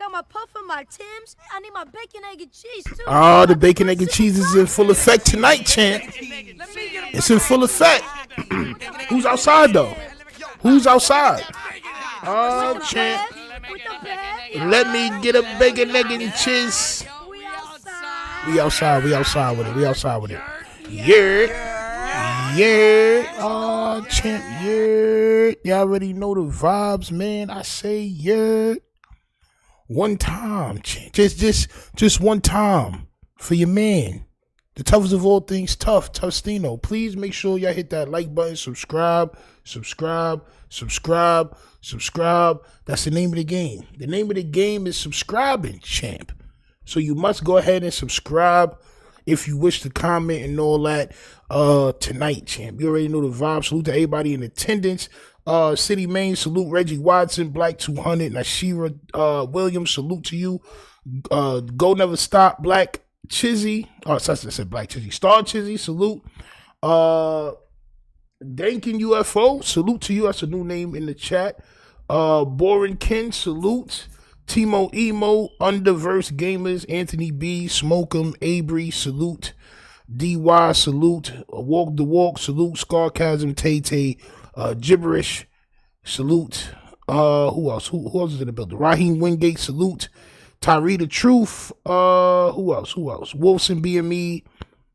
got my puff and my Timbs. I need my bacon, egg, and cheese, too. Oh, the bacon, egg, and cheese is in full effect tonight, champ. It's in full effect. Who's outside, though? Who's outside? Oh, champ. Let me get a bacon, egg, and cheese. We outside with it. Yeah. Oh, champ, yeah. Y'all already know the vibes, man. I say, yeah. One time, champ. Just one time for your man. The toughest of all things, Tough Stino. Please make sure y'all hit that like button, subscribe. That's the name of the game. The name of the game is subscribing, champ. So you must go ahead and subscribe if you wish to comment and all that tonight, champ. You already know the vibe. Salute to everybody in attendance. City Main, salute Reggie Watson, Black 200, Nashira Williams, salute to you. Go Never Stop, Black Chizzy. Oh, I said Black Chizzy. Star Chizzy, salute. Dankin UFO, salute to you. That's a new name in the chat. Boring Ken, salute. Timo Emo, Underverse Gamers, Anthony B, Smoke'em, Abry, salute. DY, salute. Walk the Walk, salute. Scarcasm, Tay, Gibberish, salute. Who else? Who else is in the building? Raheem Wingate, salute. Tyree the Truth. Who else? Wilson BME,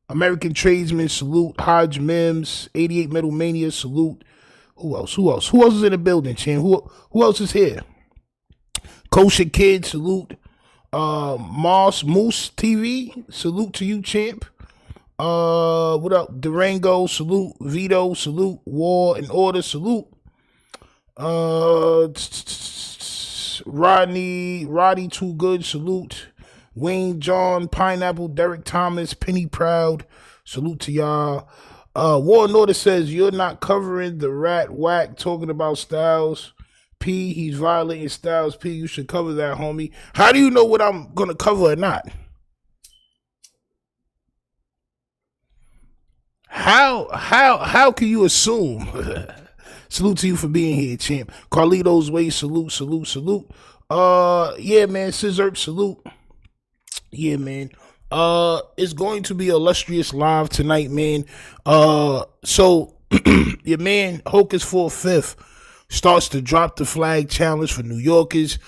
American Tradesman, salute. Hodge Mims, 88 Metal Mania, salute. Who else? Who else is in the building, Chan? Who else is here? Kosher Kid, salute. Moss Moose TV, salute to you, champ. What up? Durango, salute. Vito, salute. War and Order, salute. Roddy Too Good, salute. Wayne John, Pineapple, Derek Thomas, Penny Proud, salute to y'all. War and Order says you're not covering the rat Wack talking about Styles P. He's violating Styles P. You should cover that, homie. How do you know what I'm gonna cover or not? How can you assume? Salute to you for being here, champ. Carlito's Way, salute. Yeah, man. Scissor, salute. Yeah, man. It's going to be illustrious live tonight, man. So your man Hocus 45th starts to drop the flag challenge for New Yorkers.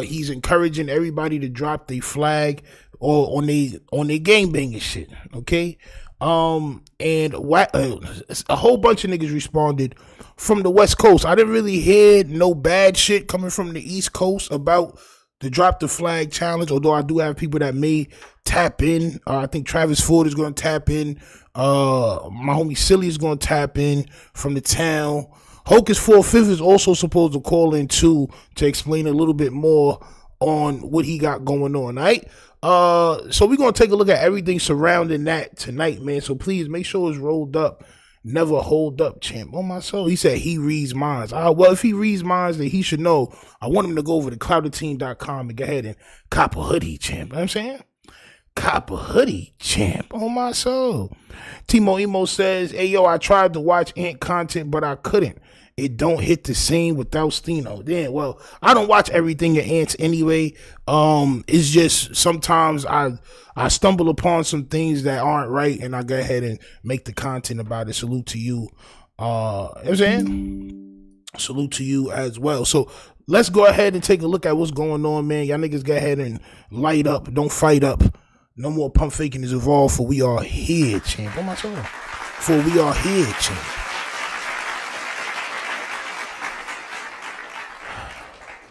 He's encouraging everybody to drop their flag or on their gangbanging shit. Okay. And a whole bunch of niggas responded from the West Coast. I didn't really hear no bad shit coming from the East Coast about the drop the flag challenge, although I do have people that may tap in. I think Travis Ford is going to tap in. My homie Silly is going to tap in from the town. Hocus 45th is also supposed to call in too to explain a little bit more on what he got going on, right? So we're going to take a look at everything surrounding that tonight, man. So please make sure it's rolled up. Never hold up, champ. On my soul. He said he reads minds. Well, if he reads minds, then he should know. I want him to go over to cloudedteam.com and go ahead and cop a hoodie, champ. You know what I'm saying? Cop a hoodie, champ. On my soul. Timo Emo says, hey, yo, I tried to watch Ant content, but I couldn't. It don't hit the same without Stino. Then, well, I don't watch everything at Ants anyway. It's just sometimes I stumble upon some things that aren't right, and I go ahead and make the content about it. Salute to you. You know what I'm saying? Salute to you as well. So let's go ahead and take a look at what's going on, man. Y'all niggas go ahead and light up. Don't fight up. No more pump faking is involved, for we are here, champ. What am I saying? For we are here, champ.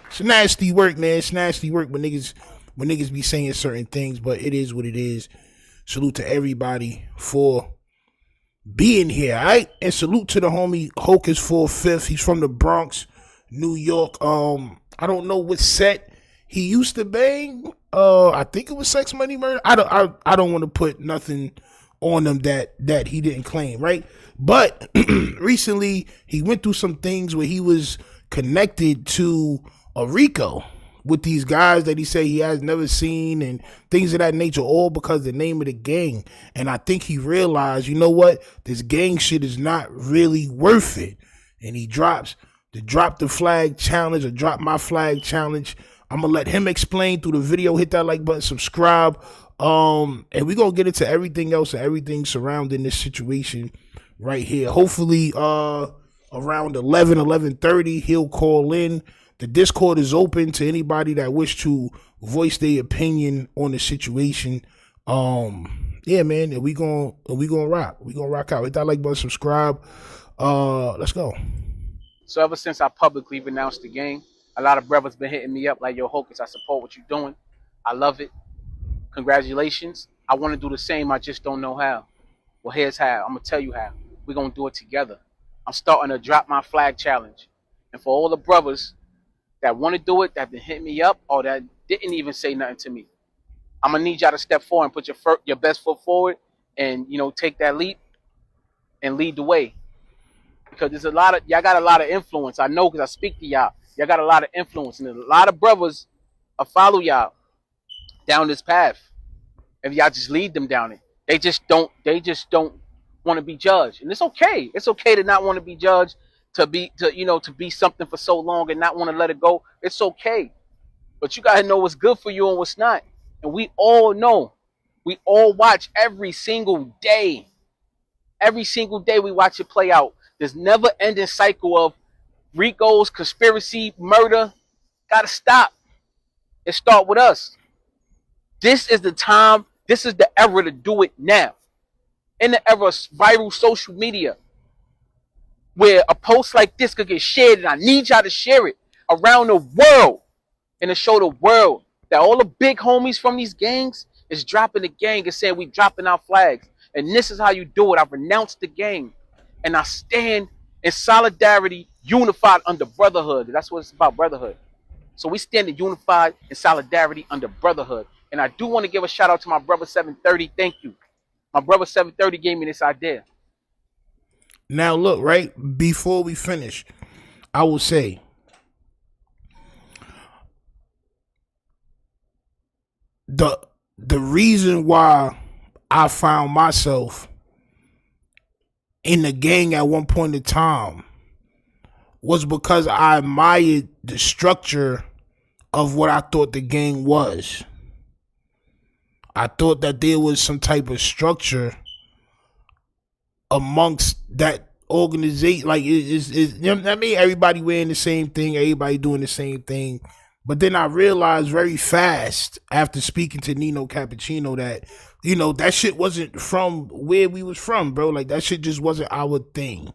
It's nasty work, man. It's nasty work when niggas be saying certain things, but it is what it is. Salute to everybody for being here, all right? And salute to the homie Hocus 45th. He's from the Bronx, New York. I don't know what set he used to bang. I think it was Sex Money Murder. I don't want to put nothing on him that he didn't claim, right? But recently he went through some things where he was connected to a Rico with these guys that he said he has never seen and things of that nature, all because of the name of the gang. And I think he realized, you know what, this gang shit is not really worth it. And he drops the drop the flag challenge or drop my flag challenge. I'm gonna let him explain through the video. Hit that like button, subscribe, and we gonna get into everything else and everything surrounding this situation right here. Hopefully, around 11:30, he'll call in. The Discord is open to anybody that wish to voice their opinion on the situation. Yeah, man, and we gonna rock. We gonna rock out. Hit that like button, subscribe. Let's go. So ever since I publicly renounced the game, a lot of brothers been hitting me up like, yo, Hocus, I support what you're doing. I love it. Congratulations. I want to do the same. I just don't know how. Well, here's how. I'm going to tell you how. We're going to do it together. I'm starting to drop my flag challenge. And for all the brothers that want to do it, that have been hitting me up, or that didn't even say nothing to me, I'm going to need y'all to step forward and put your best foot forward and, you know, take that leap and lead the way. Because there's y'all got a lot of influence. I know because I speak to y'all. Y'all got a lot of influence. And a lot of brothers follow y'all down this path. If y'all just lead them down it. They just don't want to be judged. And it's okay. It's okay to not want to be judged, to be something for so long and not want to let it go. It's okay. But you gotta know what's good for you and what's not. And we all know. We all watch every single day. Every single day we watch it play out. There's never ending cycle of Ricos, conspiracy, murder. Gotta stop. It start with us. This is the time. This is the era to do it now. In the era of viral social media, where a post like this could get shared, and I need y'all to share it around the world and to show the world that all the big homies from these gangs is dropping the gang and saying we dropping our flags. And this is how you do it. I renounced the gang. And I stand in solidarity, unified under brotherhood. That's what it's about, brotherhood. So we stand unified in solidarity under brotherhood. And I do want to give a shout out to my brother 730. Thank you. My brother 730 gave me this idea. Now look, right before we finish, I will say, the reason why I found myself in the gang at one point in time was because I admired the structure of what I thought the gang was. I thought that there was some type of structure amongst that organization. Like, you know what I mean? Everybody wearing the same thing, everybody doing the same thing. But then I realized very fast after speaking to Nino Cappuccino that, you know, that shit wasn't from where we was from, bro. Like, that shit just wasn't our thing.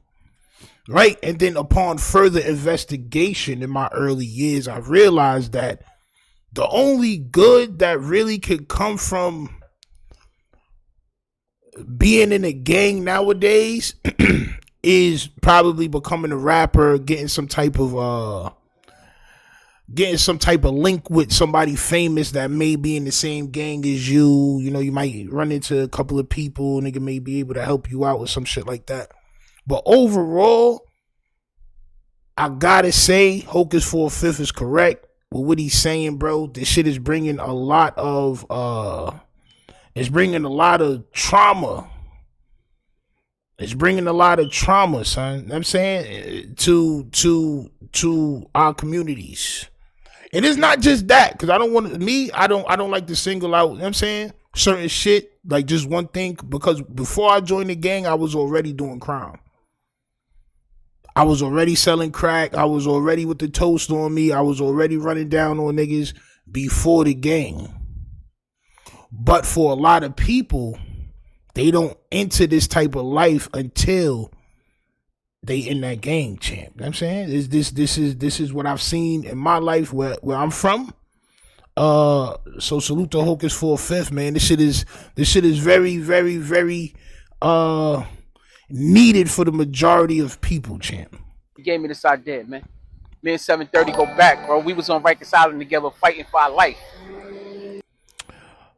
Right? And then upon further investigation in my early years, I realized that the only good that really could come from being in a gang nowadays is probably becoming a rapper, getting some type of link with somebody famous that may be in the same gang as you. You know, you might run into a couple of people, nigga may be able to help you out with some shit like that. But overall, I gotta say, Hocus 45th is correct with what he's saying, bro. This shit is bringing a lot of trauma. It's bringing a lot of trauma, son. You know what I'm saying, to our communities. And it's not just that, because I don't like to single out, you know what I'm saying, certain shit, like just one thing, because before I joined the gang, I was already doing crime. I was already selling crack. I was already with the toast on me. I was already running down on niggas before the gang. But for a lot of people, they don't enter this type of life until they in that gang, champ. You know what I'm saying? This is what I've seen in my life where I'm from. So salute to Hocus 45th, man. This shit is very, very, very needed for the majority of people, champ. He gave me this idea, man. Me and 730 go back, bro. We was on Rikers Island together fighting for our life.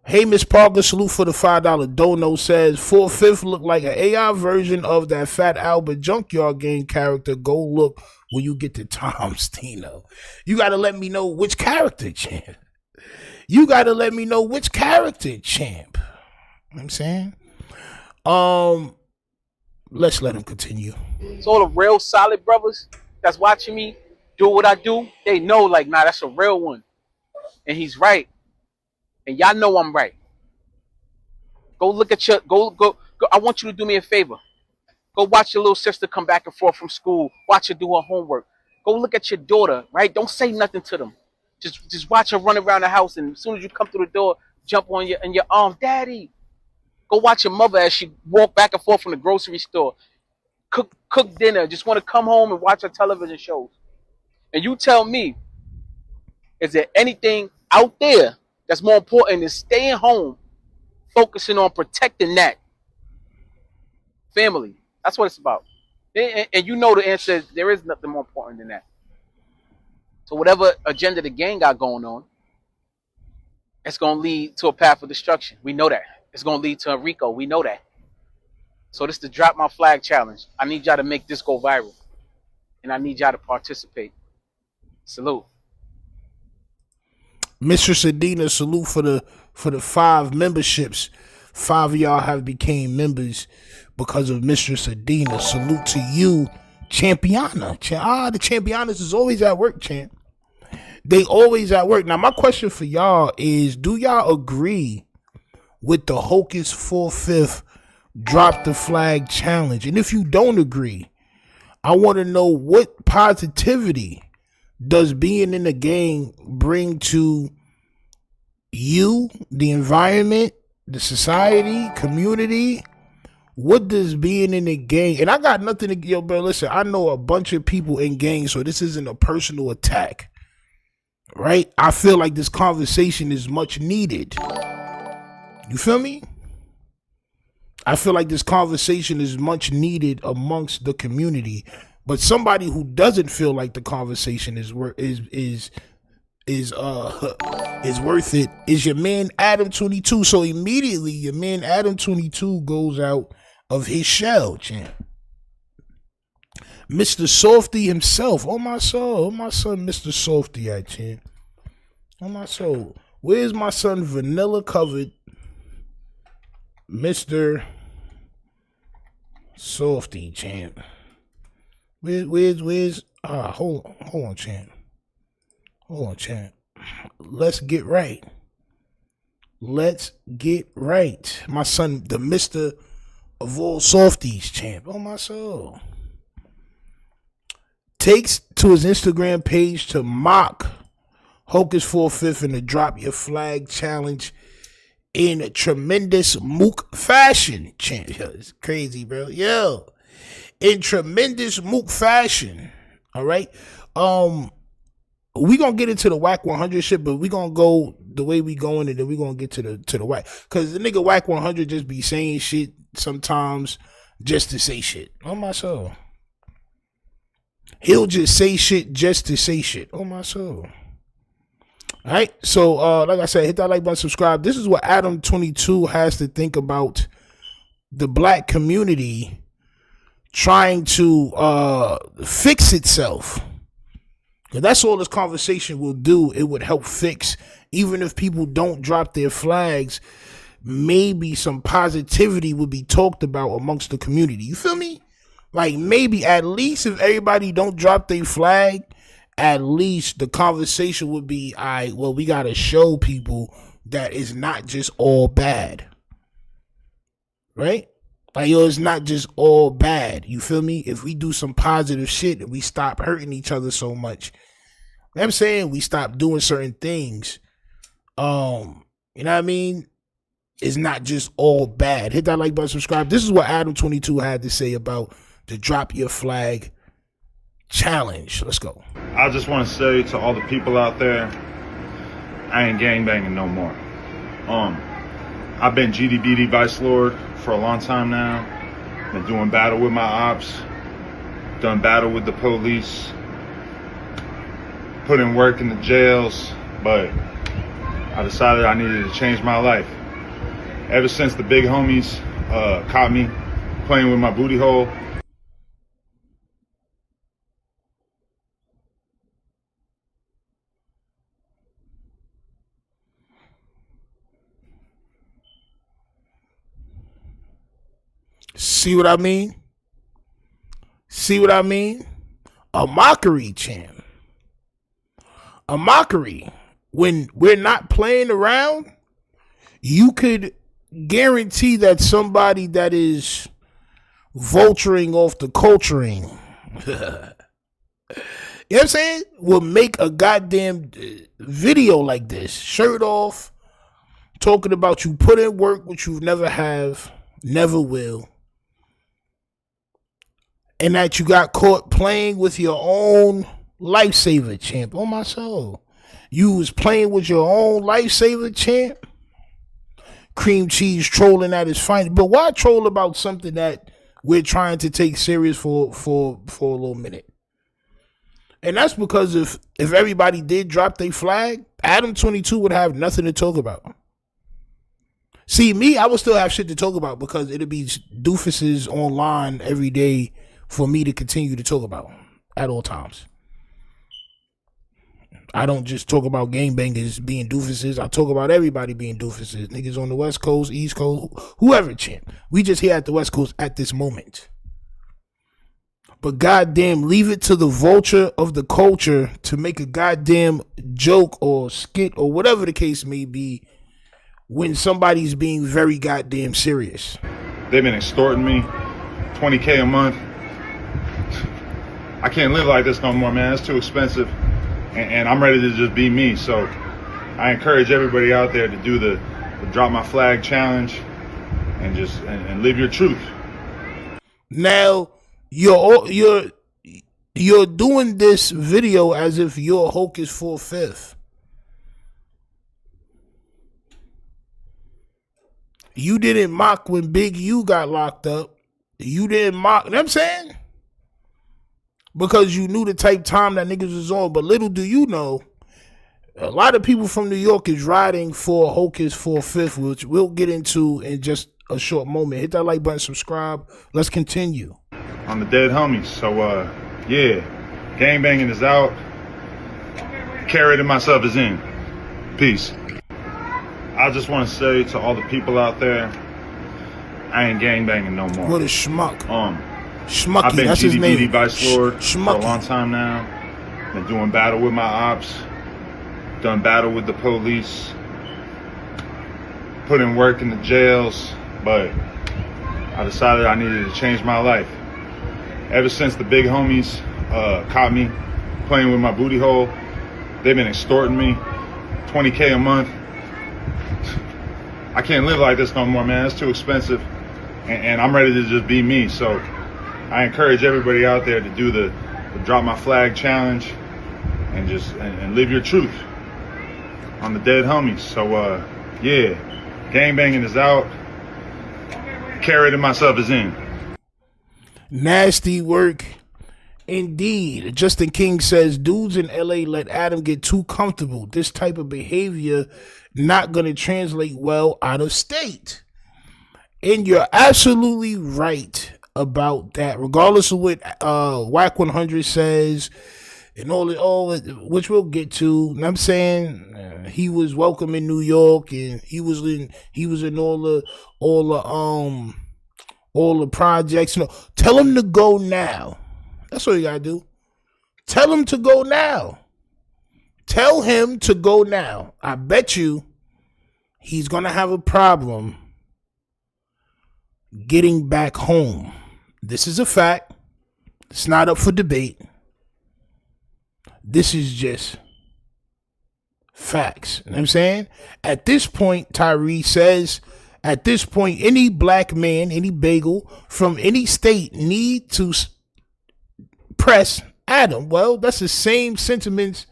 Hey, Miss Parker, salute for the $5 dono. Says 45th look like an AI version of that Fat Albert Junkyard Gang character. Go look when you get to Tom's, Tino. You got to let me know which character, champ. You got to let me know which character, champ. You know what I'm saying? Let's let him continue. So all the real solid brothers that's watching me do what I do, they know, like, nah, that's a real one. and he's right, and y'all know I'm right. Go look at your go. I want you to do me a favor. Go watch your little sister come back and forth from school. Watch her do her homework. Go look at your daughter, right? Don't say nothing to them. Just watch her run around the house, and as soon as you come through the door, jump on your arms, Daddy. Go watch your mother as she walk back and forth from the grocery store. Cook dinner. Just want to come home and watch her television shows. And you tell me, is there anything out there that's more important than staying home, focusing on protecting that family? That's what it's about. And you know the answer is there is nothing more important than that. So whatever agenda the gang got going on, it's going to lead to a path of destruction. We know that. It's going to lead to a RICO. We know that. So this is the Drop My Flag Challenge. I need y'all to make this go viral. And I need y'all to participate. Salute. Mr. Sedina, salute for the 5 memberships. 5 of y'all have became members because of Mr. Sedina. Salute to you, Champiana. The Championas is always at work, champ. They always at work. Now, my question for y'all is, do y'all agree with the Hocus 45th Drop the Flag Challenge? And if you don't agree, I want to know what positivity does being in the gang bring to you, the environment, the society, community? What does being in a gang, and I got nothing to, yo, bro, listen, I know a bunch of people in gangs, so this isn't a personal attack, right? I feel like this conversation is much needed. You feel me? I feel like this conversation is much needed amongst the community, but somebody who doesn't feel like the conversation is worth it is your man Adam 22. So immediately your man Adam 22 goes out of his shell, champ. Mr. Softy himself. Oh my soul. Oh my son, Mr. Softy, I champ. Oh my soul. Where's my son Vanilla Covered? Mr. Softy, champ. Where's hold on, champ. Hold on, champ. Let's get right. Let's get right. My son, the Mr. of all softies, champ. Oh, my soul. Takes to his Instagram page to mock Hocus 45th in the Drop Your Flag Challenge in a tremendous mook fashion, champ. Yo, it's crazy, bro. Yo. In tremendous mook fashion. All right. We gonna get into the Wack 100 shit, but we gonna go the way we going, and then we gonna get to the Wack, cause the nigga Wack 100 just be saying shit sometimes just to say shit. Oh my soul, he'll just say shit just to say shit. Oh my soul. All right, so like I said, hit that like button, subscribe. This is what Adam 22 has to think about the black community trying to fix itself. That's all this conversation will do. It would help fix, even if people don't drop their flags, maybe some positivity would be talked about amongst the community. You feel me? Like maybe at least if everybody don't drop their flag, at least the conversation would be, all right, well, we got to show people that it's not just all bad. Right? Like, yo, it's not just all bad. You feel me? If we do some positive shit and we stop hurting each other so much, you know what I'm saying, we stop doing certain things. You know what I mean? It's not just all bad. Hit that like button, subscribe. This is what Adam 22 had to say about the Drop Your Flag Challenge. Let's go. I just want to say to all the people out there, I ain't gangbanging no more. I've been GDBD Vice Lord for a long time now. Been doing battle with my ops, done battle with the police, put in work in the jails, but I decided I needed to change my life. Ever since the big homies caught me playing with my booty hole, see what I mean? See what I mean? A mockery, champ. A mockery. when we're not playing around, you could guarantee that somebody that is vulturing off the culturing, you know what I'm saying, will make a goddamn video like this, shirt off, talking about you put in work which you never have, never will, and that you got caught playing with your own lifesaver, champ. On my soul. You was playing with your own lifesaver, champ. Cream cheese trolling at his finest. But why troll about something that we're trying to take serious for a little minute? And that's because if everybody did drop their flag, Adam 22 would have nothing to talk about. See, me, I would still have shit to talk about because it'd be doofuses online every day for me to continue to talk about at all times. I don't just talk about gangbangers being doofuses. I talk about everybody being doofuses. Niggas on the West Coast, East Coast, whoever, champ. We just here at the West Coast at this moment. But goddamn, leave it to the vulture of the culture to make a goddamn joke or skit or whatever the case may be when somebody's being very goddamn serious. They've been extorting me, $20K a month. I can't live like this no more, man. It's too expensive. And I'm ready to just be me. So I encourage everybody out there to do the drop my flag challenge and just and live your truth. Now you're doing this video as if you're Hocus 45th. You didn't mock when Big U got locked up. You didn't mock. You know what I'm saying? Because you knew the type time that niggas was on. But little do you know, a lot of people from New York is riding for Hocus 45th, which we'll get into in just a short moment. Hit that like button, subscribe. Let's continue. On the dead homies. So, yeah, gangbanging is out. Carry to myself is in. Peace. I just want to say to all the people out there, I ain't gangbanging no more. What a schmuck. Schmucky, I've been that's his name. GDBD Vice Lord for a Schmucky. long time now. Been doing battle with my ops. Done battle with the police. Put in work in the jails. But I decided I needed to change my life. Ever since the big homies caught me playing with my booty hole, they've been extorting me, $20K a month. I can't live like this no more, man. It's too expensive. And I'm ready to just be me. So I encourage everybody out there to do the drop my flag challenge and just and live your truth on the dead homies. So yeah, gangbanging is out. Carry to myself is in. Nasty work indeed. Justin King says dudes in LA let Adam get too comfortable. This type of behavior not going to translate well out of state. And you're absolutely right about that, regardless of what Wack 100 says and all which we'll get to. You know what I'm saying? He was welcome in New York, and he was in all the projects. You know, tell him to go now. That's all you gotta do. Tell him to go now. Tell him to go now. I bet you he's gonna have a problem getting back home. This is a fact. It's not up for debate. This is just facts. You know what I'm saying? At this point, Tyree says, at this point, any black man, any bagel from any state need to press Adam. Well, that's the same sentiments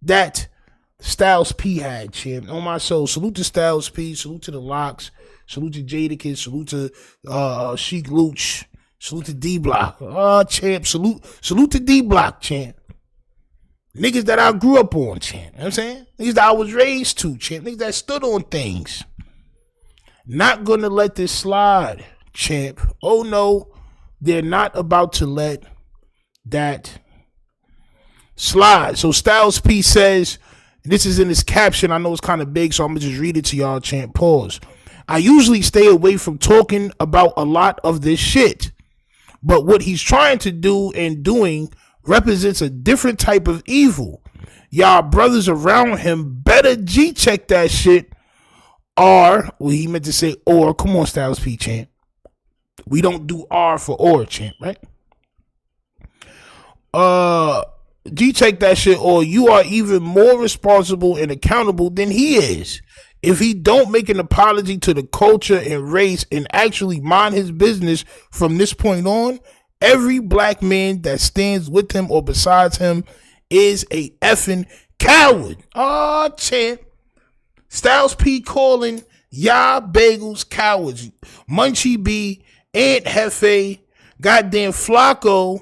that Styles P had, champ. On my soul. Salute to Styles P. Salute to the Locks. Salute to Jadakiss. Salute to Sheik Luch. Salute to D-Block. Champ. Salute to D-Block, champ. Niggas that I grew up on, champ. You know what I'm saying? Niggas that I was raised to, champ. Niggas that stood on things. Not gonna let this slide, champ. Oh no, they're not about to let that slide. So Styles P says, this is in his caption. I know it's kind of big, so I'm gonna just read it to y'all, champ. Pause. I usually stay away from talking about a lot of this shit, but what he's trying to do and doing represents a different type of evil. y'all brothers around him better G-check that shit. Or, well, he meant to say or. Come on, Styles P, champ. We don't do R for or, champ, right? G-check that shit, or you are even more responsible and accountable than he is. If he don't make an apology to the culture and race and actually mind his business from this point on, every black man that stands with him or besides him is a effing coward. Oh, champ. Styles P calling y'all bagels cowards. Munchie B, Aunt Jefe, goddamn Flacco,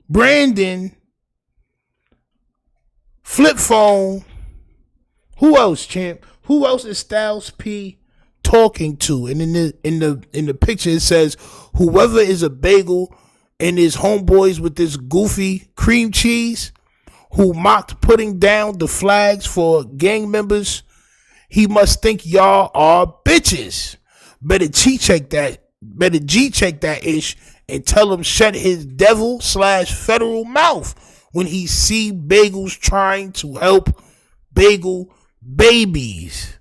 Brandon, Flip Phone. Who else, champ? Who else is Styles P talking to? And in the picture it says, whoever is a bagel and his homeboys with this goofy cream cheese who mocked putting down the flags for gang members, he must think y'all are bitches. Better G-check that ish and tell him shut his devil/federal mouth when he see bagels trying to help bagel babies.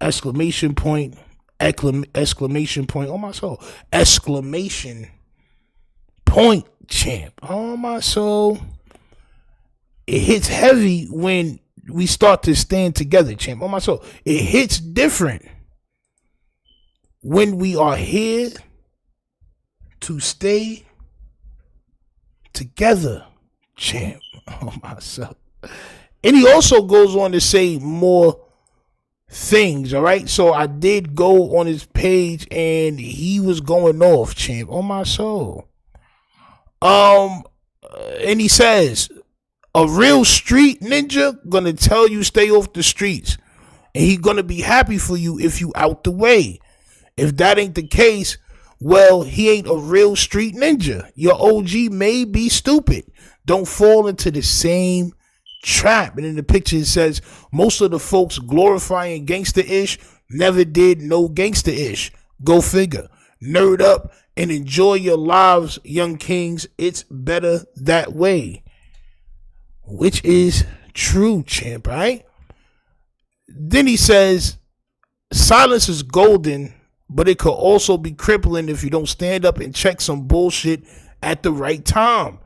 Exclamation point. Exclamation point. Oh my soul. Exclamation point, champ. Oh my soul. It hits heavy when we start to stand together, champ. Oh my soul. It hits different when we are here to stay together, champ. Oh my soul. And he also goes on to say more things, all right? So I did go on his page and he was going off, champ. Oh my soul. And he says, a real street ninja gonna tell you stay off the streets. And he gonna be happy for you if you out the way. If that ain't the case, well, he ain't a real street ninja. Your OG may be stupid. Don't fall into the same trap. And in the picture it says, most of the folks glorifying gangster-ish never did no gangster-ish. Go figure. Nerd up and enjoy your lives, young kings. It's better that way. Which is true, champ, right? Then he says, silence is golden, but it could also be crippling if you don't stand up and check some bullshit at the right time.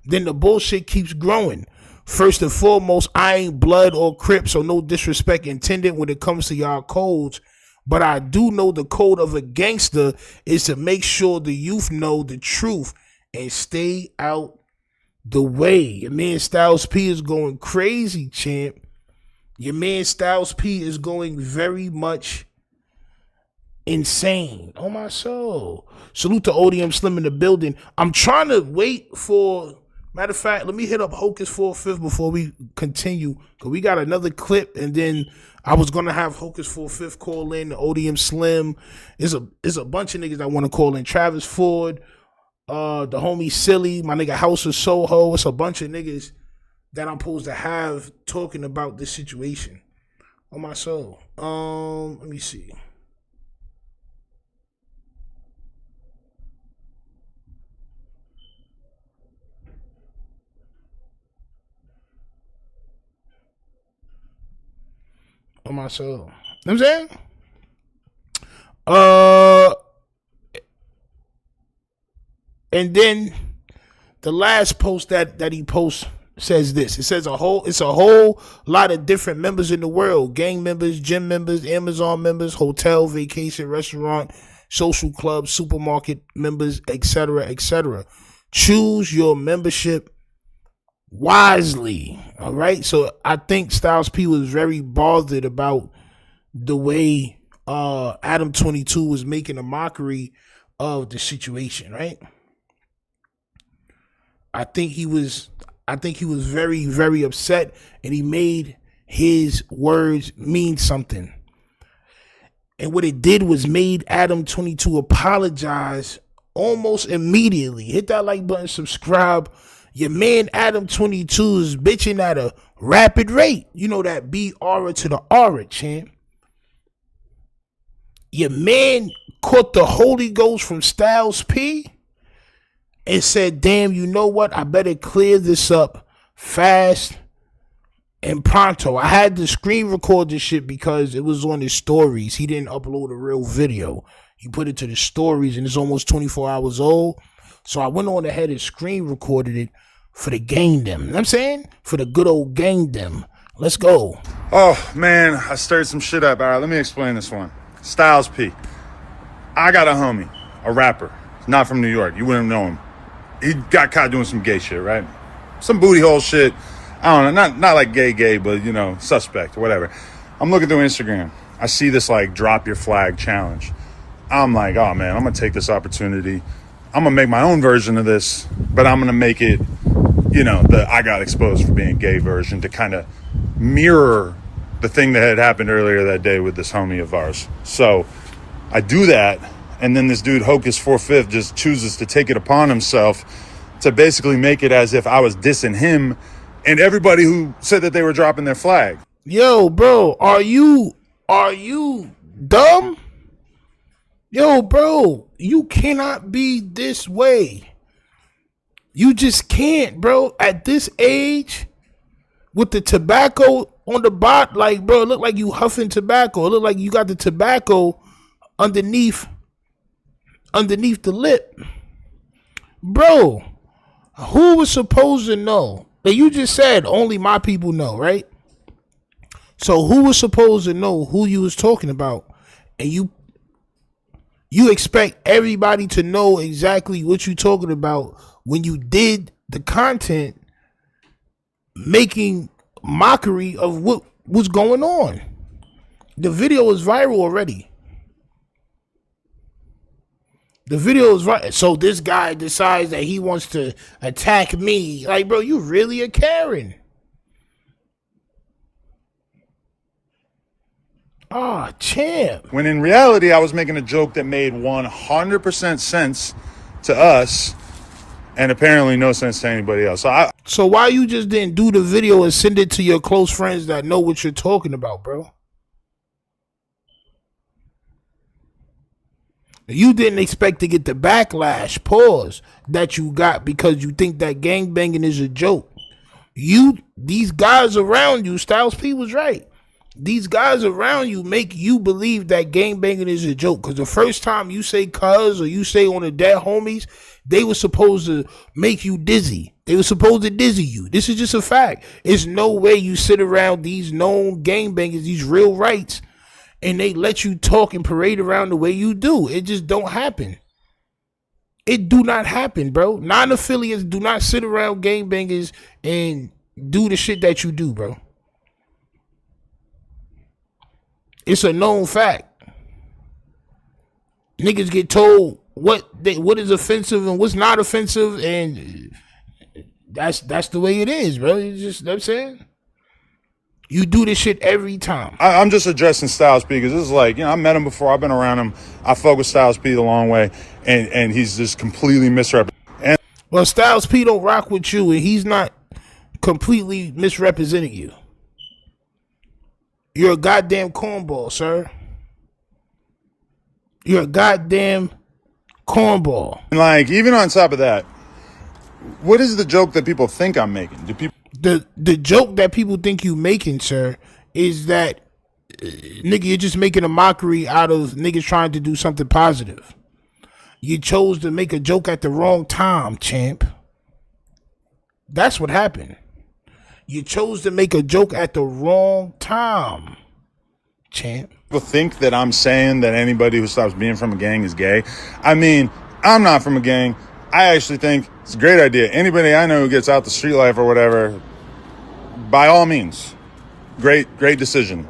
Then the bullshit keeps growing. First and foremost, I ain't blood or Crip, so no disrespect intended when it comes to y'all codes. But I do know the code of a gangster is to make sure the youth know the truth and stay out the way. Your man Styles P is going crazy, champ. Your man Styles P is going very much insane. Oh my soul. Salute to ODM Slim in the building. I'm trying to wait for, matter of fact, let me hit up Hocus 45th before we continue, because we got another clip, and then I was gonna have Hocus 45th call in, the ODM Slim. There's a bunch of niggas that want to call in. Travis Ford, the homie Silly, my nigga House of Soho. It's a bunch of niggas that I'm supposed to have talking about this situation. On my soul. Let me see. On my soul. You know what I'm saying? And then the last post that he posts says this. It says it's a whole lot of different members in the world. Gang members, gym members, Amazon members, hotel, vacation, restaurant, social club, supermarket members, etc., etc. Choose your membership wisely. All right. So I think Styles P was very bothered about the way Adam 22 was making a mockery of the situation, right? I think he was very, very upset, and he made his words mean something. And what it did was made Adam 22 apologize almost immediately. Hit that like button, subscribe. Your man Adam 22 is bitching at a rapid rate. You know that B aura to the aura, champ. Your man caught the Holy Ghost from Styles P and said, damn, you know what? I better clear this up fast and pronto. I had to screen record this shit because it was on his stories. He didn't upload a real video. He put it to the stories, and it's almost 24 hours old. So I went on ahead and screen recorded it for the gang them. You know what I'm saying? For the good old gang them. Let's go. Oh, man, I stirred some shit up. All right, let me explain this one. Styles P. I got a homie, a rapper, not from New York. You wouldn't know him. He got caught doing some gay shit, right? Some booty hole shit. I don't know, not like gay, but, you know, suspect or whatever. I'm looking through Instagram. I see this, like, drop your flag challenge. I'm like, oh, man, I'm going to take this opportunity. I'm going to make my own version of this, but I'm going to make it, you know, the I got exposed for being gay version to kind of mirror the thing that had happened earlier that day with this homie of ours. So I do that, and then this dude, Hocus 45th, just chooses to take it upon himself to basically make it as if I was dissing him and everybody who said that they were dropping their flag. Yo, bro, are you dumb? Yo, bro, you cannot be this way. You just can't, bro. At this age, with the tobacco on the bot, like, bro, it look like you huffing tobacco. It look like you got the tobacco underneath the lip. Bro, who was supposed to know? Like you just said, only my people know, right? So who was supposed to know who you was talking about? And you expect everybody to know exactly what you talking about when you did the content making mockery of what was going on. The video is viral already. The video is right. So this guy decides that he wants to attack me. Like, bro, you really a Karen. Ah, champ. When in reality, I was making a joke that made 100% sense to us and apparently no sense to anybody else. So why you just didn't do the video and send it to your close friends that know what you're talking about, bro? You didn't expect to get the backlash, pause, that you got because you think that gangbanging is a joke. These guys around you, Styles P was right. These guys around you make you believe that gangbanging is a joke. Because the first time you say cuz or you say on the dead homies, they were supposed to make you dizzy. They were supposed to dizzy you. This is just a fact. It's no way you sit around these known gangbangers, these real rights, and they let you talk and parade around the way you do. It just don't happen. It do not happen, bro. Non-affiliates do not sit around gangbangers and do the shit that you do, bro. It's a known fact. Niggas get told what is offensive and what's not offensive, and that's the way it is, bro. It's just, you know what I'm saying? You do this shit every time. I'm just addressing Styles P because this is like, you know, I met him before. I've been around him. I fuck with Styles P the long way, and he's just completely misrepresented. Well, Styles P don't rock with you, and he's not completely misrepresenting you. You're a goddamn cornball, sir. You're a goddamn cornball. And like, even on top of that, what is the joke that people think I'm making? Do people? The joke that people think you making, sir, is that nigga, you're just making a mockery out of niggas trying to do something positive. You chose to make a joke at the wrong time, champ. That's what happened. You chose to make a joke at the wrong time, champ. People think that I'm saying that anybody who stops being from a gang is gay. I mean, I'm not from a gang. I actually think it's a great idea. Anybody I know who gets out the street life or whatever, by all means, great decision.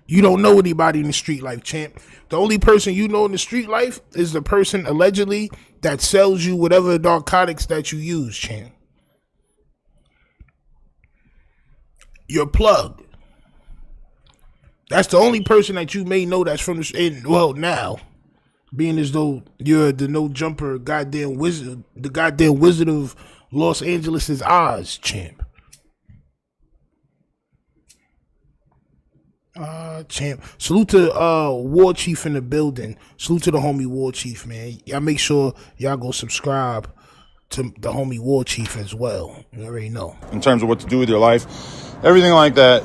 You don't know anybody in the street life, champ. The only person you know in the street life is the person allegedly that sells you whatever narcotics that you use, champ. You're plugged. That's the only person that you may know that's from the well now, being as though you're the no jumper goddamn wizard, the goddamn Wizard of Los Angeles' Oz, champ. Champ. Salute to War Chief in the building. Salute to the homie War Chief, man. Y'all make sure y'all go subscribe to the homie War Chief as well. You already know. In terms of what to do with your life, everything like that,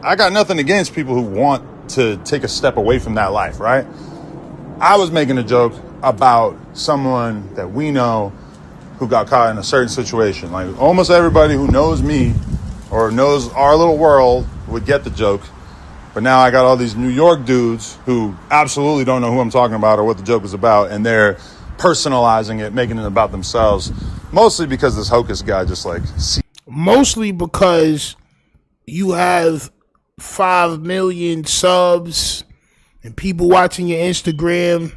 I got nothing against people who want to take a step away from that life, right? I was making a joke about someone that we know who got caught in a certain situation. Like almost everybody who knows me or knows our little world would get the joke. But now I got all these New York dudes who absolutely don't know who I'm talking about or what the joke is about, and they're personalizing it, making it about themselves. Mostly because this Hocus guy just like... Mostly because you have 5 million subs and people watching your Instagram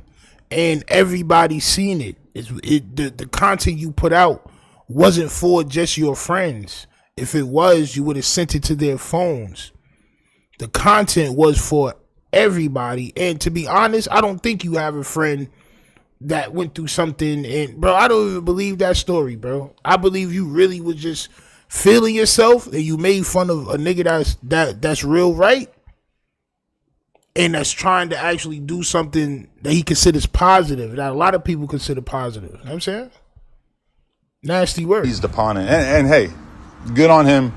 and everybody's seen it. The content you put out wasn't for just your friends. If it was, you would have sent it to their phones. The content was for everybody. And to be honest, I don't think you have a friend that went through something. And bro, I don't even believe that story, bro. I believe you really was just feeling yourself and you made fun of a nigga that's real, right? And that's trying to actually do something that he considers positive, that a lot of people consider positive. You know what I'm saying? Nasty word. He's upon it. And hey, good on him,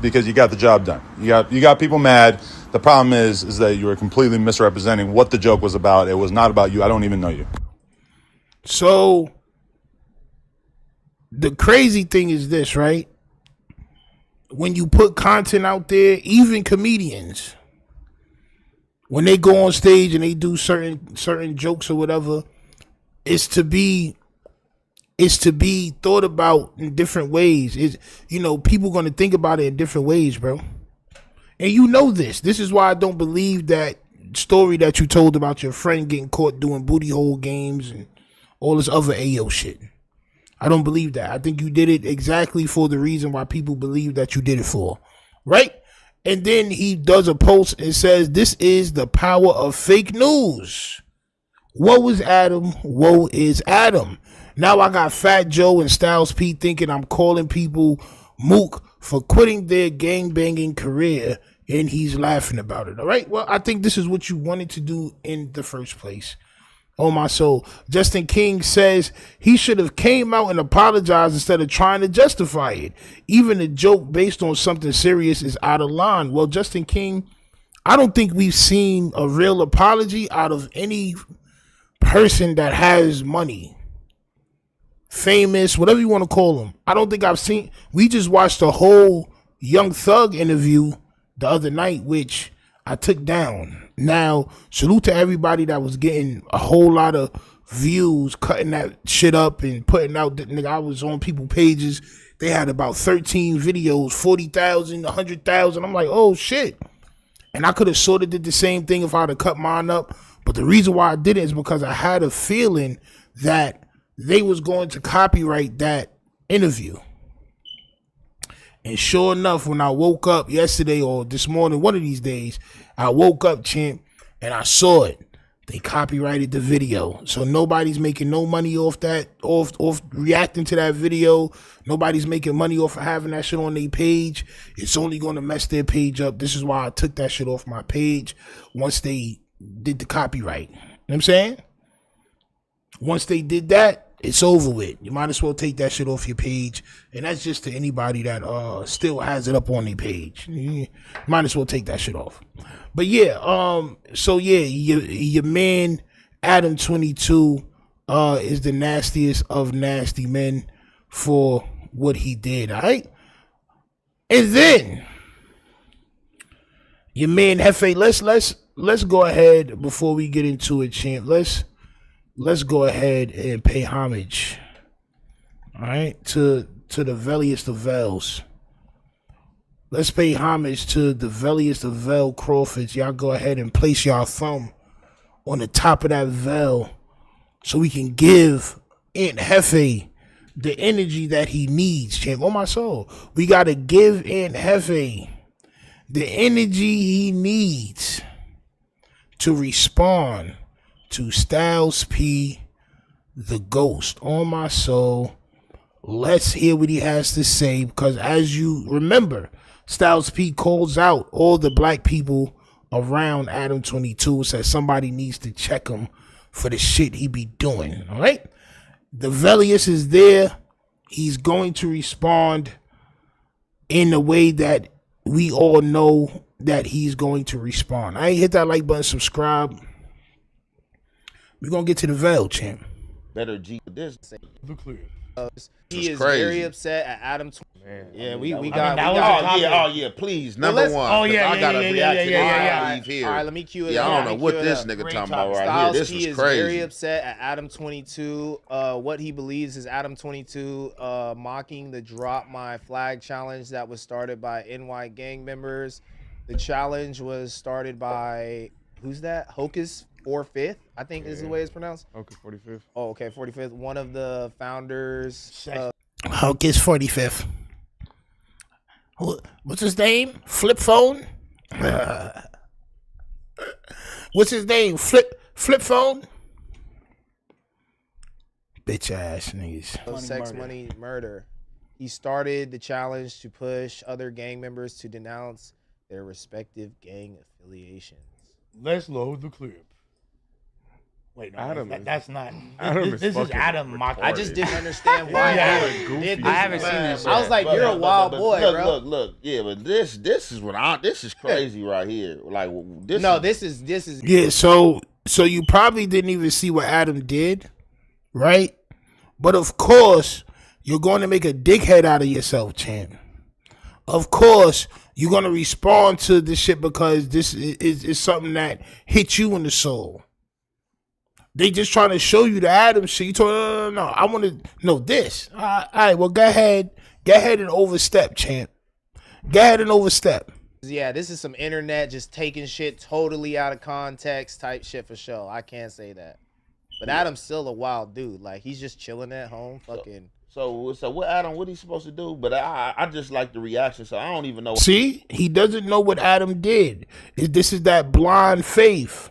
because you got the job done. You got people mad. The problem is that you were completely misrepresenting what the joke was about. It was not about you. I don't even know you. So the crazy thing is this, right? When you put content out there, even comedians, when they go on stage and they do certain jokes or whatever, it's to be thought about in different ways. People going to think about it in different ways, bro. And you know this. This is why I don't believe that story that you told about your friend getting caught doing booty hole games and all this other Ayo shit. I don't believe that. I think you did it exactly for the reason why people believe that you did it for, right? And then he does a post and says, this is the power of fake news. Woe is Adam. Woe is Adam. Now I got Fat Joe and Styles P thinking I'm calling people mook for quitting their gangbanging career, and he's laughing about it. All right. Well, I think this is what you wanted to do in the first place. Oh, my soul. Justin King says he should have came out and apologized instead of trying to justify it. Even a joke based on something serious is out of line. Well, Justin King, I don't think we've seen a real apology out of any person that has money, famous, whatever you want to call them. I don't think I've seen. We just watched a whole Young Thug interview the other night, which I took down. Now, salute to everybody that was getting a whole lot of views, cutting that shit up and putting out. Nigga, I was on people pages. They had about 13 videos, 40,000, 100,000. I'm like, oh shit. And I could have sort of did the same thing if I'd have cut mine up. But the reason why I didn't is because I had a feeling that they was going to copyright that interview. And sure enough, when I woke up yesterday or this morning, one of these days, I woke up, champ, and I saw it. They copyrighted the video. So nobody's making no money off that, off reacting to that video. Nobody's making money off of having that shit on their page. It's only going to mess their page up. This is why I took that shit off my page once they did the copyright. You know what I'm saying? Once they did that, it's over with. You might as well take that shit off your page. And that's just to anybody that still has it up on their page. You might as well take that shit off. But yeah, so yeah, your man Adam 22 is the nastiest of nasty men for what he did, all right? And then your man Jefe, let's go ahead before we get into it, champ. Let's go ahead and pay homage, all right, to the veliest of vels. Let's pay homage to the veliest of Vel Crawfords. Y'all go ahead and place y'all thumb on the top of that Vel so we can give Aunt Jefe the energy that he needs, champ. Oh, my soul. We got to give Aunt Jefe the energy he needs to respond to Styles P, the ghost. On my soul, let's hear what he has to say, because as you remember, Styles P calls out all the black people around Adam 22, says somebody needs to check him for the shit he be doing. All right, the Velius is there. he's going to respond in the way that we all know that he's going to respond. I ain't hit that like button, subscribe. We're going to get to the veil, champ. Better G this. The clear. He is crazy. very upset at Adam. Yeah, we that got. was we a got topic. Oh yeah, please, Well, number let's- one. oh, 'cause yeah, I got a yeah, reaction yeah, before yeah. I leave here. All right, let me cue it Yeah, up. I don't Let know me what cue it this up. nigga Great talking topic. about right Styles here. This P was is very crazy. upset at Adam 22. What he believes is Adam 22 mocking the Drop My Flag challenge that was started by NY gang members. The challenge was started by who's that? Hocus 45th, I think is the way it's pronounced. Hocus 45th. Oh, okay, 45th. One of the founders. Hocus 45th. What's his name? Flip phone? What's his name? Flip phone? Bitch ass niggas. Sex, money, murder. He started the challenge to push other gang members to denounce their respective gang affiliations. Let's load the clip. Wait, no, Adam that's not. Adam This is is fucking Adam mocking. I just didn't understand why Yeah. Adam did this. I haven't seen this I was like, you're a wild boy, look, bro. Look. Yeah, but this is what this is crazy right here. Like this. No, is, this is Yeah, so you probably didn't even see what Adam did, right? But of course, you're going to make a dickhead out of yourself, champ. Of course, you're going to respond to this shit because this is something that hit you in the soul. They just trying to show you the Adam shit. You told no, I want to know this. All right, well, go ahead and overstep, champ. Go ahead and overstep. yeah, this is some internet just taking shit totally out of context type shit for sure. I can't say that. But Adam's still a wild dude. Like, he's just chilling at home, fucking. So what Adam? What he supposed to do? But I just like the reaction. So I don't even know. See, he doesn't know what Adam did. This is that blind faith.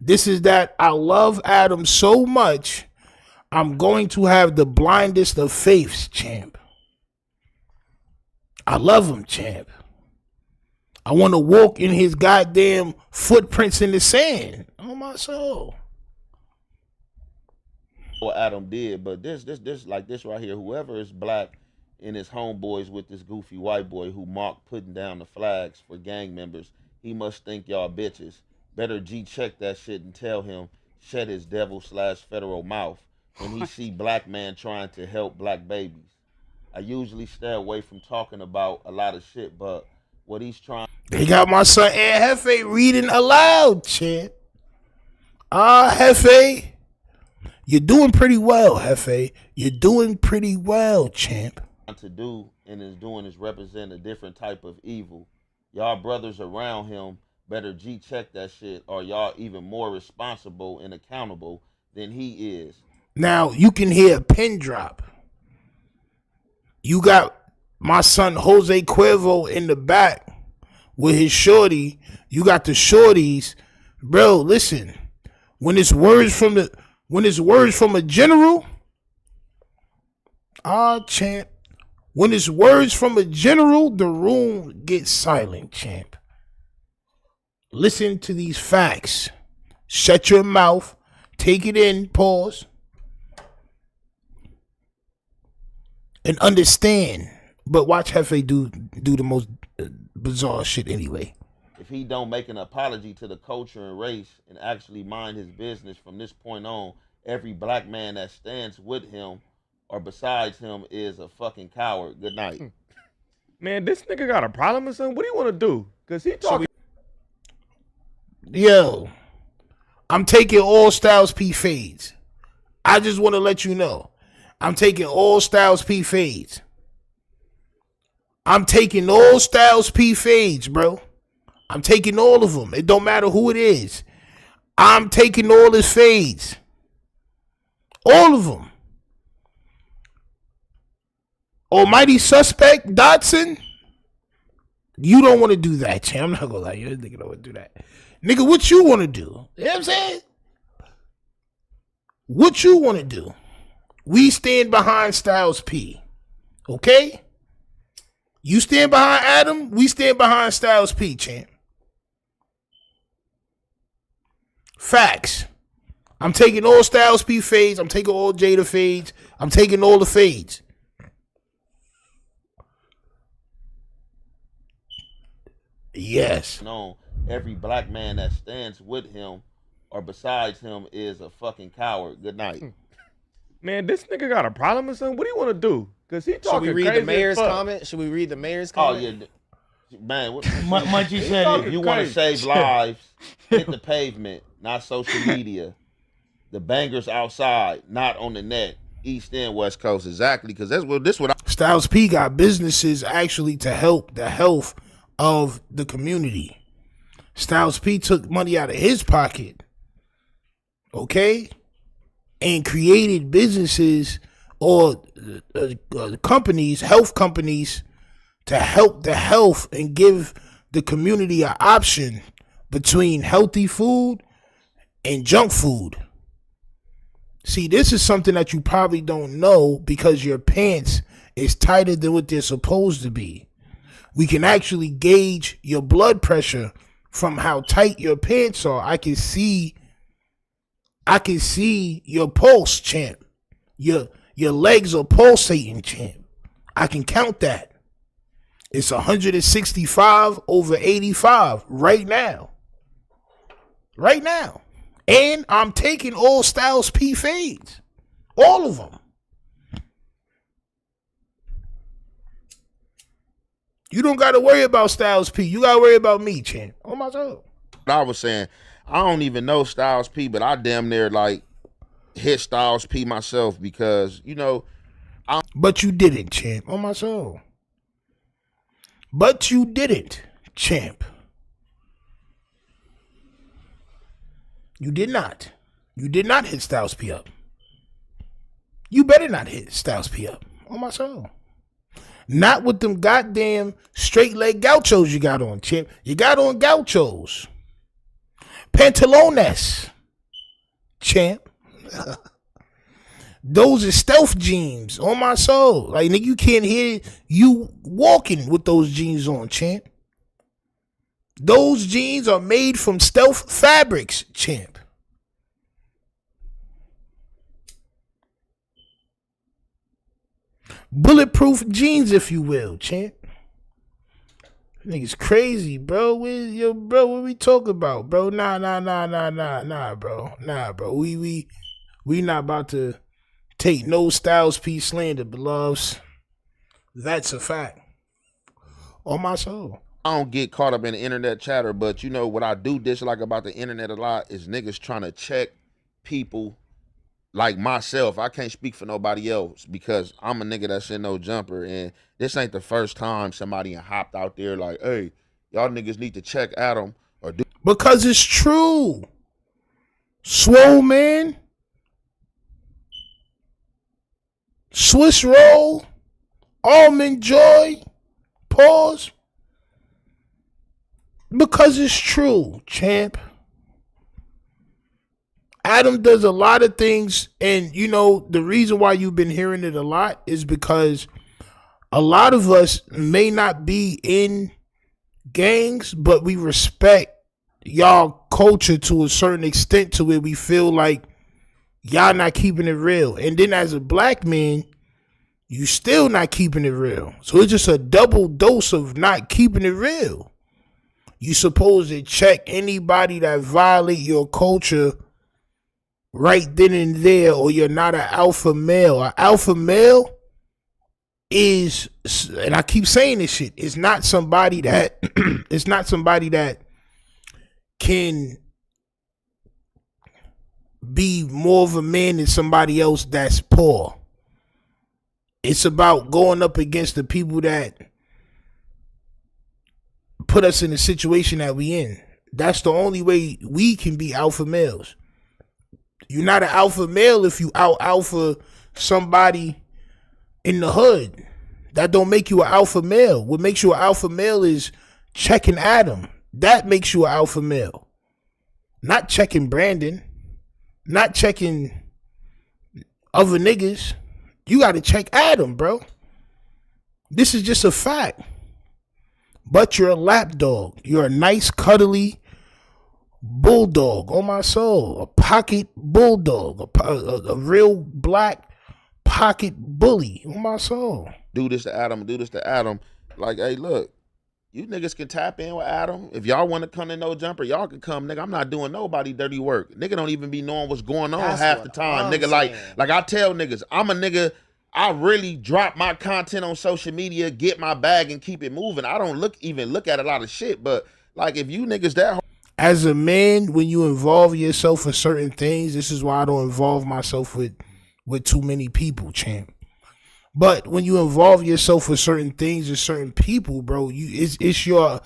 This is that I love Adam so much, I'm going to have the blindest of faiths, champ. I love him, champ. I want to walk in his goddamn footprints in the sand. Oh, my soul. What Adam did, but this like this right here. Whoever is black and his homeboys with this goofy white boy who mocked putting down the flags for gang members, he must think y'all bitches. Better G check that shit and tell him shut his devil/federal mouth when he see black man trying to help black babies. I usually stay away from talking about a lot of shit, but what he's trying. They got my son Ed Jefe reading aloud, champ. Jefe. You're doing pretty well, Jefe. You're doing pretty well, champ. To do and is doing is represent a different type of evil. Y'all brothers around him better G check that shit, or y'all even more responsible and accountable than he is. Now you can hear a pin drop. You got my son Jose Cuervo in the back with his shorty. You got the shorties, bro. Listen, when it's words from a general, champ. When it's words from a general, the room gets silent, champ. Listen to these facts. Shut your mouth. Take it in. Pause. And understand. But watch Jefe do the most bizarre shit anyway. If he don't make an apology to the culture and race and actually mind his business from this point on, every black man that stands with him or besides him is a fucking coward. Good night. Man, this nigga got a problem or something? What do you want to do? Because he talking. Yo, I'm taking all Styles P fades. I just want to let you know. I'm taking all Styles P fades. I'm taking all Styles P fades, bro. I'm taking all of them. It don't matter who it is. I'm taking all his fades. All of them. Almighty Suspect, Dotson. You don't want to do that, champ. I'm not going to lie. You nigga don't want to do that. Nigga, what you want to do? You know what I'm saying? What you want to do? We stand behind Styles P. Okay? You stand behind Adam. We stand behind Styles P, champ. Facts. I'm taking all Styles P fades. I'm taking all Jada fades. I'm taking all the fades. Yes. on every black man that stands with him or besides him is a fucking coward. Good night. Man, this nigga got a problem or something? What do you want to do? Because he Should talking we read crazy the mayor's as fuck. comment? Should we read the mayor's Oh comment? yeah, man. Munchie said talking If you want to crazy. save lives, hit the pavement, not social media. The bangers outside, not on the net. East End, West Coast, exactly. Because that's what Styles P got businesses actually to help the health of the community. Styles P took money out of his pocket, okay, and created businesses or companies, health companies, to help the health and give the community an option between healthy food and junk food. See, this is something that you probably don't know because your pants is tighter than what they're supposed to be. We can actually gauge your blood pressure from how tight your pants are. I can see your pulse, champ. Your legs are pulsating, champ. I can count that. It's 165 over 85 right now. Right now. And I'm taking all Styles P fades. All of them. You don't got to worry about Styles P. You got to worry about me, champ. On my soul. I was saying. I don't even know Styles P, but I damn near like hit Styles P myself because, you know. But you didn't, champ. On my soul. But you didn't, champ. You did not. You did not hit Styles P up. You better not hit Styles P up. On my soul. Not with them goddamn straight leg gauchos you got on, champ. You got on gauchos. Pantalones, champ. Those are stealth jeans. On my soul. Like, nigga, you can't hear you walking with those jeans on, champ. Those jeans are made from stealth fabrics, champ. Bulletproof jeans, if you will, champ. Niggas crazy, bro. What we talking about, bro? Nah, bro. Nah, bro. We not about to take no Styles P slander, beloveds. That's a fact. On my soul. I don't get caught up in the internet chatter, but you know what I do dislike about the internet a lot is niggas trying to check people like myself. I can't speak for nobody else because I'm a nigga that's in no jumper, and this ain't the first time somebody hopped out there like, hey, y'all niggas need to check Adam or do. Because it's true. Swole man. Swiss roll. Almond joy. Pause. Because it's true, champ. Adam does a lot of things, and you know, the reason why you've been hearing it a lot is because a lot of us may not be in gangs, but we respect y'all culture to a certain extent to where we feel like y'all not keeping it real. And then as a black man, you still not keeping it real. So it's just a double dose of not keeping it real. You supposed to check anybody that violate your culture right then and there, or you're not an alpha male. An alpha male is, and I keep saying this shit, it's not somebody that it's not somebody that can be more of a man than somebody else that's poor. It's about going up against the people that put us in the situation that we in. That's the only way we can be alpha males. You're not an alpha male if you out alpha somebody in the hood. That don't make you an alpha male. What makes you an alpha male is checking Adam. That makes you an alpha male. Not checking Brandon. Not checking other niggas. You got to check Adam, bro. This is just a fact. But you're a lap dog. You're a nice, cuddly bulldog on my soul. A pocket bulldog. A real black pocket bully on my soul. Do this to Adam, do this to Adam. Like, hey, look, You niggas can tap in with Adam. If y'all want to come to No Jumper, y'all can come, nigga. I'm not doing nobody dirty work. Nigga don't even be knowing what's going on half the time. Nigga, like I tell niggas, I'm a nigga, I really drop my content on social media, get my bag and keep it moving. I don't even look at a lot of shit, but like if you niggas that hard. As a man, when you involve yourself with certain things, this is why I don't involve myself with too many people, champ. But when you involve yourself with certain things and certain people, bro, it's your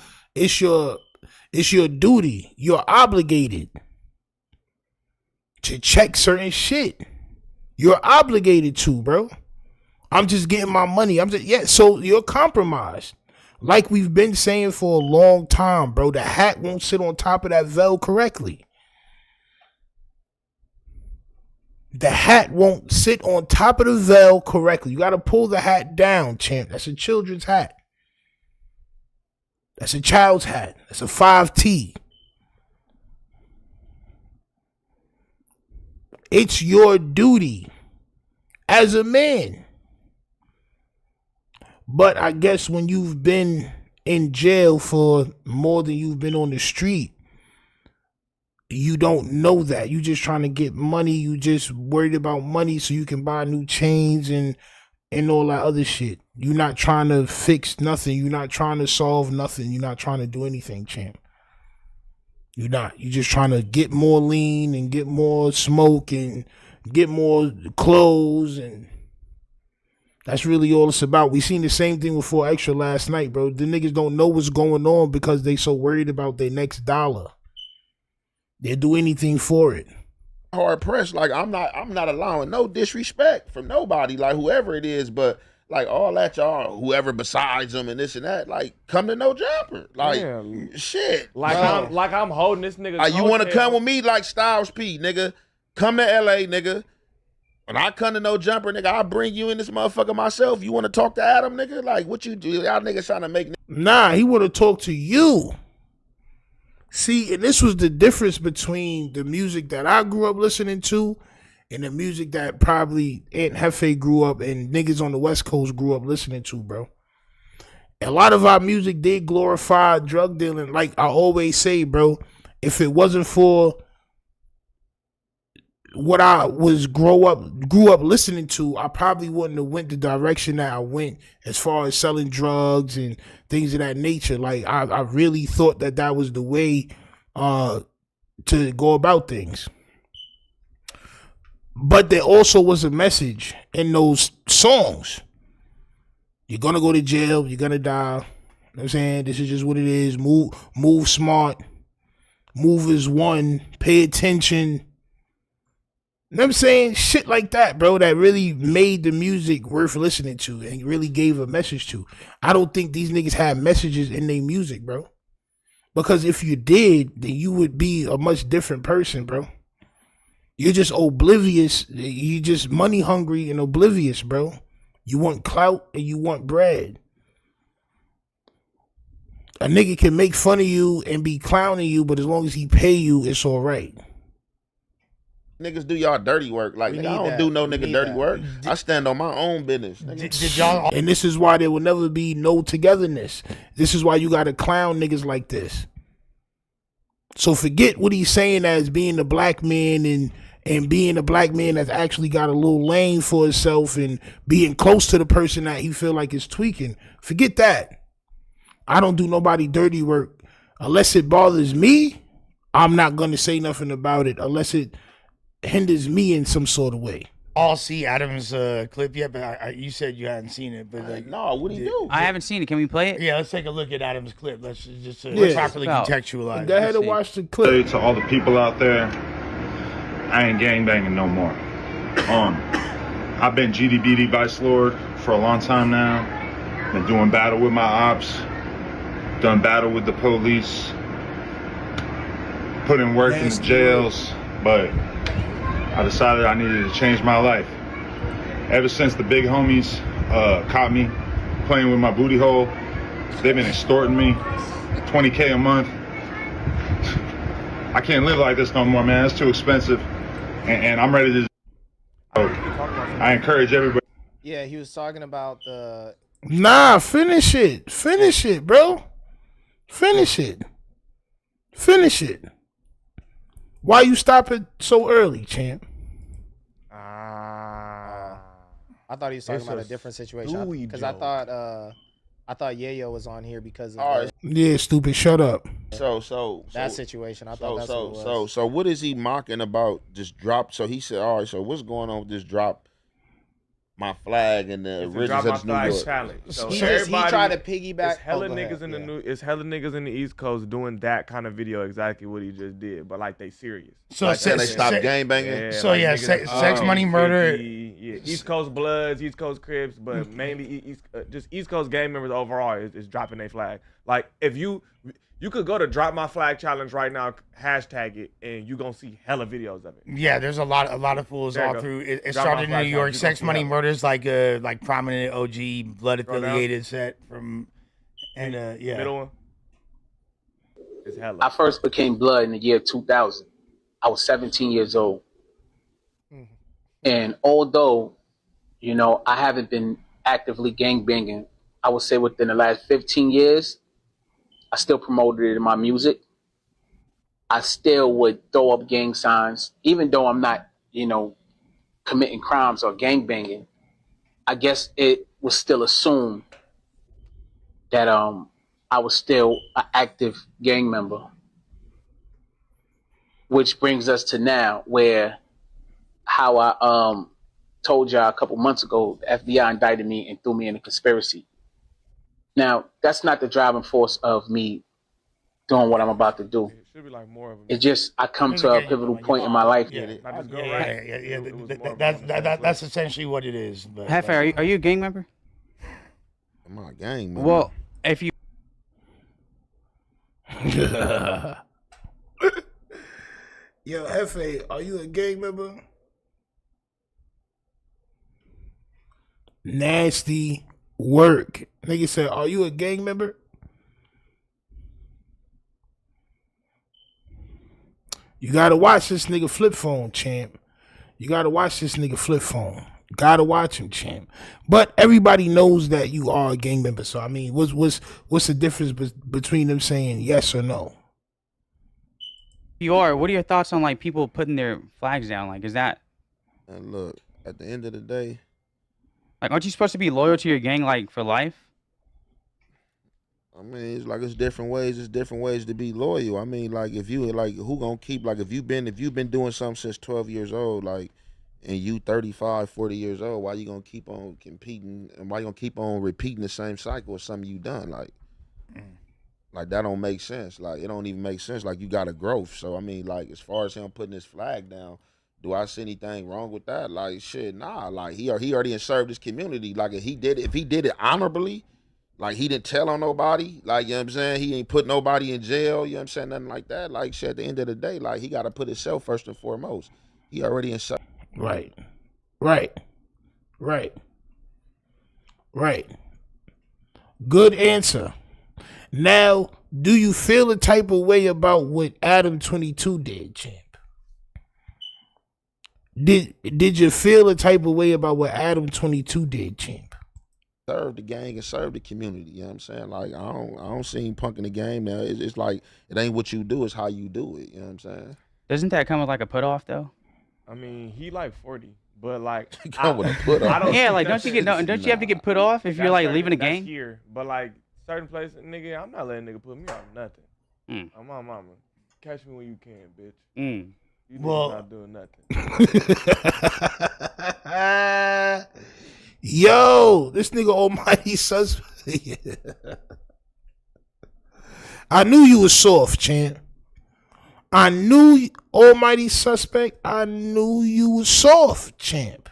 duty. You're obligated to check certain shit. You're obligated to, bro. I'm just getting my money. So you're compromised. Like we've been saying for a long time, bro, the hat won't sit on top of that veil correctly. The hat won't sit on top of the veil correctly. You got to pull the hat down, champ. That's a children's hat. That's a child's hat. That's a 5T. It's your duty as a man. But I guess when you've been in jail for more than you've been on the street, you don't know that. You just trying to get money. You just worried about money so you can buy new chains and all that other shit. You're not trying to fix nothing. You're not trying to solve nothing. You're not trying to do anything, champ. You're not. You're just trying to get more lean and get more smoke and get more clothes, and that's really all it's about. We seen the same thing with 4 Extra last night, bro. The niggas don't know what's going on because they so worried about their next dollar. They'll do anything for it. Hard pressed, like I'm not allowing no disrespect from nobody, like whoever it is, but like all that y'all, whoever besides them and this and that, like come to No Jumper, like shit, like I'm holding this nigga. You want to come with me, like Styles P, nigga? Come to LA, nigga. When I come to No Jumper, nigga, I'll bring you in this motherfucker myself. You want to talk to Adam, nigga? Like what you do? Y'all niggas trying to make? Nah, he want to talk to you. See, and this was the difference between the music that I grew up listening to and the music that probably Aunt Jefe grew up and niggas on the West Coast grew up listening to, bro. A lot of our music did glorify drug dealing. Like I always say, bro, if it wasn't for what I was grew up listening to, I probably wouldn't have went the direction that I went as far as selling drugs and things of that nature. Like I really thought that was the way to go about things. But there also was a message in those songs. You're gonna go to jail, you're gonna die. You know what I'm saying? This is just what it is. Move smart. Move as one. Pay attention. You know what I'm saying? Shit like that, bro, that really made the music worth listening to and really gave a message to. I don't think these niggas have messages in their music, bro. Because if you did, then you would be a much different person, bro. You're just oblivious. You just money hungry and oblivious, bro. You want clout and you want bread. A nigga can make fun of you and be clowning you, but as long as he pay you, it's all right. Niggas do y'all dirty work. Like, nigga, I don't do no nigga dirty work. I stand on my own business. Did y'all? And this is why there will never be no togetherness. This is why you got to clown niggas like this. So forget what he's saying as being a black man and being a black man that's actually got a little lane for himself and being close to the person that he feel like is tweaking. Forget that. I don't do nobody dirty work. Unless it bothers me, I'm not going to say nothing about it unless it hinders me in some sort of way. All see Adam's clip yet, but you said you hadn't seen it. But like, no, what do you do? I haven't seen it. Can we play it? Yeah, let's take a look at Adam's clip. Let's just properly contextualize. Go ahead and watch the clip. To all the people out there, I ain't gangbanging no more. I've been GDBD Vice Lord for a long time now. Been doing battle with my ops, done battle with the police, put in work in the jails, but I decided I needed to change my life. Ever since the big homies caught me playing with my booty hole, they've been extorting me $20K a month. I can't live like this no more, man. It's too expensive. And I'm ready to. I encourage everybody. Yeah, he was talking about the. Nah, finish it. Finish it, bro. Finish it. Finish it. Why you stop it so early, champ? I thought he was talking It's about a a different situation Stewie because I joke. thought Yayo was on here because of All right. Yeah, stupid. Shut up. that situation. I thought that's what it was. So what is he mocking about this drop? So he said, all right, so what's going on with this drop my flag and the It's a originals drop of my New flag York? challenge. So he everybody, tried to piggyback. it's hella go ahead. niggas in the Yeah. it's hella niggas in the East Coast doing that kind of video, exactly what he just did, but like they serious. So Like, and they stop gang banging? Yeah, So like yeah, niggas sex, like sex, money, murder. 50, yeah, East Coast Bloods, East Coast Crips, but mainly just East Coast gang members overall is dropping their flag. Like if you could go to Drop My Flag Challenge right now, hashtag it, and you gonna see hella videos of it. Yeah, there's a lot of fools There you all go. through. It Drop started in my New flag York. down. You Sex, gonna money, see murders, like prominent OG blood Scroll down. affiliated set from, and yeah. Middle one. It's hella. I first became blood in the year 2000. I was 17 years old. And although, you know, I haven't been actively gangbanging, I would say within the last 15 years, I still promoted it in my music. I still would throw up gang signs, even though I'm not, you know, committing crimes or gangbanging. I guess it was still assumed that I was still an active gang member. Which brings us to now, where how I told y'all a couple months ago, the FBI indicted me and threw me in a conspiracy. Now, that's not the driving force of me doing what I'm about to do. It should be like more of a. It just, I come to a pivotal point in my life. Yeah, Not just go yeah, right. yeah. It was more of a- That's essentially what it is. But Jefe, are you a gang member? I'm not a gang member. Well, if you Yo, Jefe, are you a gang member? Nasty work. Nigga said, are you a gang member? You gotta watch this nigga flip phone, champ. You gotta watch this nigga flip phone. Gotta watch him, champ. But everybody knows that you are a gang member. So I mean, what's the difference between them saying yes or no? what are your thoughts on like people putting their flags down? Like, is that And look, at the end of the day, like, aren't you supposed to be loyal to your gang like for life? I mean, it's like it's different ways. It's different ways to be loyal. I mean, like if you like, who gonna keep like if you've been doing something since 12 years old, like, and you 35, 40 years old, why you gonna keep on competing and why you gonna keep on repeating the same cycle of something you done? Like that don't make sense. Like it don't even make sense. Like you got a growth. So I mean, like as far as him putting his flag down, do I see anything wrong with that? Like shit, nah. Like he already served his community. Like if he did it honorably. Like, he didn't tell on nobody. Like, you know what I'm saying? He ain't put nobody in jail. You know what I'm saying? Nothing like that. Like, shit, at the end of the day, like, he got to put himself first and foremost. He already in. Right. Good answer. Now, do you feel a type of way about what Adam 22 did, champ? Did you feel a type of way about what Adam 22 did, champ? Serve the gang and serve the community. You know what I'm saying? Like, I don't see him punking the game now. It's like, it ain't what you do, it's how you do it. You know what I'm saying? Doesn't that come with like a put off though? I mean, he like 40, but like Come with a put I up. don't Yeah, think like that don't you shit- don't you have to get put off if you're That's like certain- leaving a that's gang? Here, but like certain places, nigga, I'm not letting nigga put me on nothing. Mm. I'm my mama. Catch me when you can, bitch. Mm. You Well- not doing nothing. Yo, this nigga almighty suspect. I knew you was soft, champ. I knew almighty suspect. I knew you was soft, champ.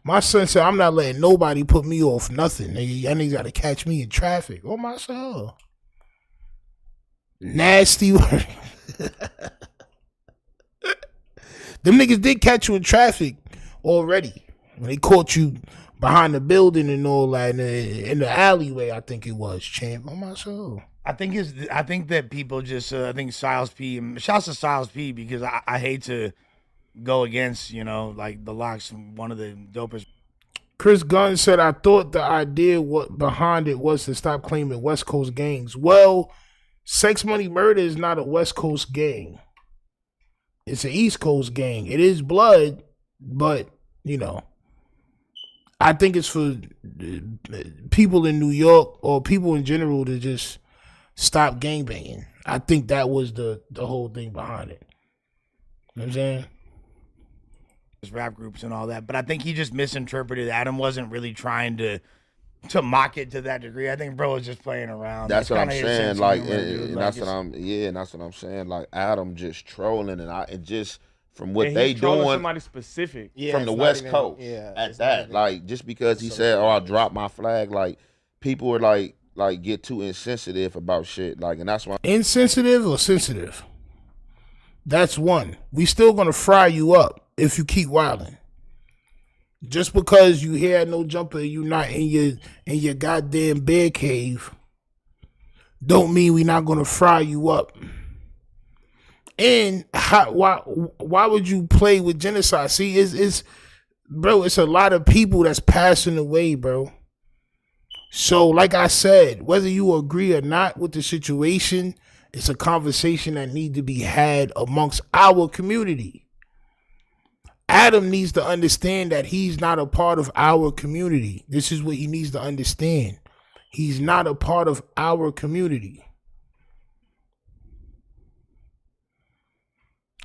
My son said, I'm not letting nobody put me off nothing. Nigga, y'all niggas gotta catch me in traffic. Oh my soul. Nasty word. Them niggas did catch you in traffic already. When they caught you behind the building and all that in the alleyway, I think it was, champ. Oh my soul. I think that people just I think Styles P. Shouts to Styles P. because I hate to go against like the Locks, one of the dopest. Chris Gunn said, I thought the idea behind it was to stop claiming West Coast gangs. Well, Sex Money Murder is not a West Coast gang. It's an East Coast gang. It is blood, but, you know, I think it's for people in New York or people in general to just stop gangbanging. I think that was the whole thing behind it. You know what I'm saying? Rap groups and all that, but I think he just misinterpreted. Adam wasn't really trying to mock it to that degree. I think bro was just playing around. That's what I'm kinda his saying. sense of Like, humor, and dude. that's Like, what I'm. Yeah, and that's what I'm saying. Like Adam just trolling, and just from what And they he's trolling doing somebody specific. Yeah, from it's the not West even- Coast. yeah, At it's not that, even- like just because he said, "Oh, I dropped my flag," like people are like get too insensitive about shit. Like, and that's why. Insensitive or sensitive? That's one. We still gonna fry you up if you keep wilding. Just because you hear no jumper, you not in your goddamn bear cave, don't mean we not gonna fry you up. And why would you play with genocide? See, it's bro, it's a lot of people that's passing away, bro. So, like I said, whether you agree or not with the situation, it's a conversation that needs to be had amongst our community. Adam needs to understand that he's not a part of our community. This is what he needs to understand. He's not a part of our community.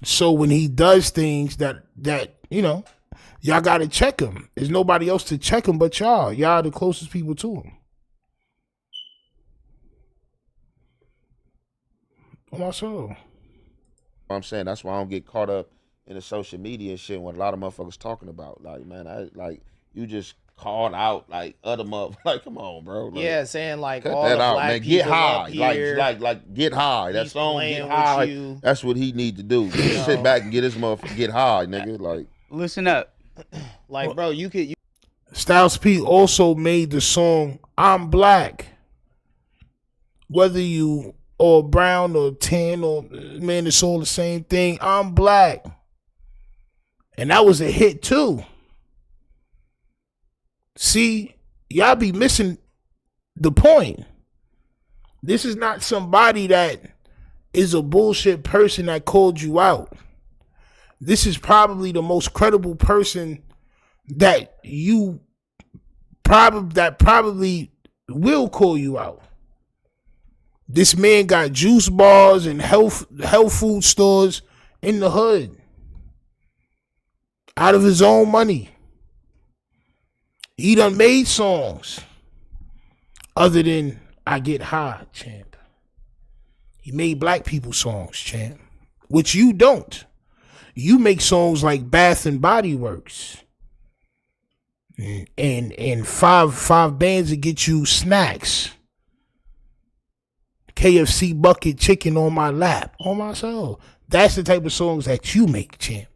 So when he does things that you know, y'all got to check him. There's nobody else to check him but y'all. Y'all are the closest people to him. On my soul. I'm saying that's why I don't get caught up in the social media and shit when a lot of motherfuckers talking about. Like, man, you just called out like other motherfuckers. Like, come on, bro. Like, yeah, saying like cut all that the out, black man. Get people high, up here, like get high. That he's song, playing get with high. you. That's what he need to do. Just sit back and get his motherfucker get high, nigga. Like, Listen up. like bro, you could. Styles P also made the song "I'm Black." Whether you or brown or tan or man, it's all the same thing. I'm black, and that was a hit too. See, y'all be missing the point. This is not somebody that is a bullshit person that called you out. This is probably the most credible person that you probably will call you out. This man got juice bars and health food stores in the hood out of his own money. He done made songs other than I Get High, champ. He made black people songs, champ, which you don't. You make songs like Bath and Body Works and five bands that get you snacks. KFC bucket chicken on my lap, on my soul. That's the type of songs that you make, champ.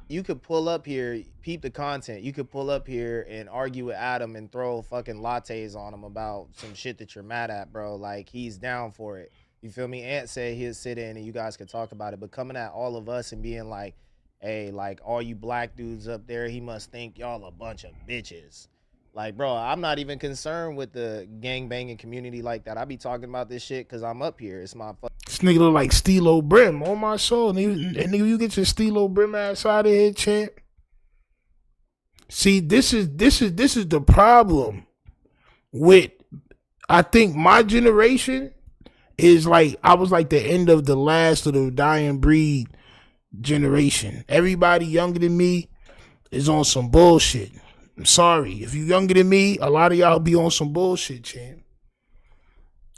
You could pull up here, peep the content. You could pull up here and argue with Adam and throw fucking lattes on him about some shit that you're mad at, bro. Like, he's down for it. You feel me? Ant said he'll sit in and you guys could talk about it. But coming at all of us and being like, hey, like, all you black dudes up there, he must think y'all a bunch of bitches. Like, bro, I'm not even concerned with the gang banging community like that. I be talking about this shit because I'm up here. It's my This nigga look like Stilo Brim, on my soul. And nigga, you get your Stilo Brim ass out of here, champ. See, this is the problem with, I think my generation is like, I was like the end of the last of the dying breed generation. Everybody younger than me is on some bullshit. I'm sorry. If you younger than me, a lot of y'all be on some bullshit, champ.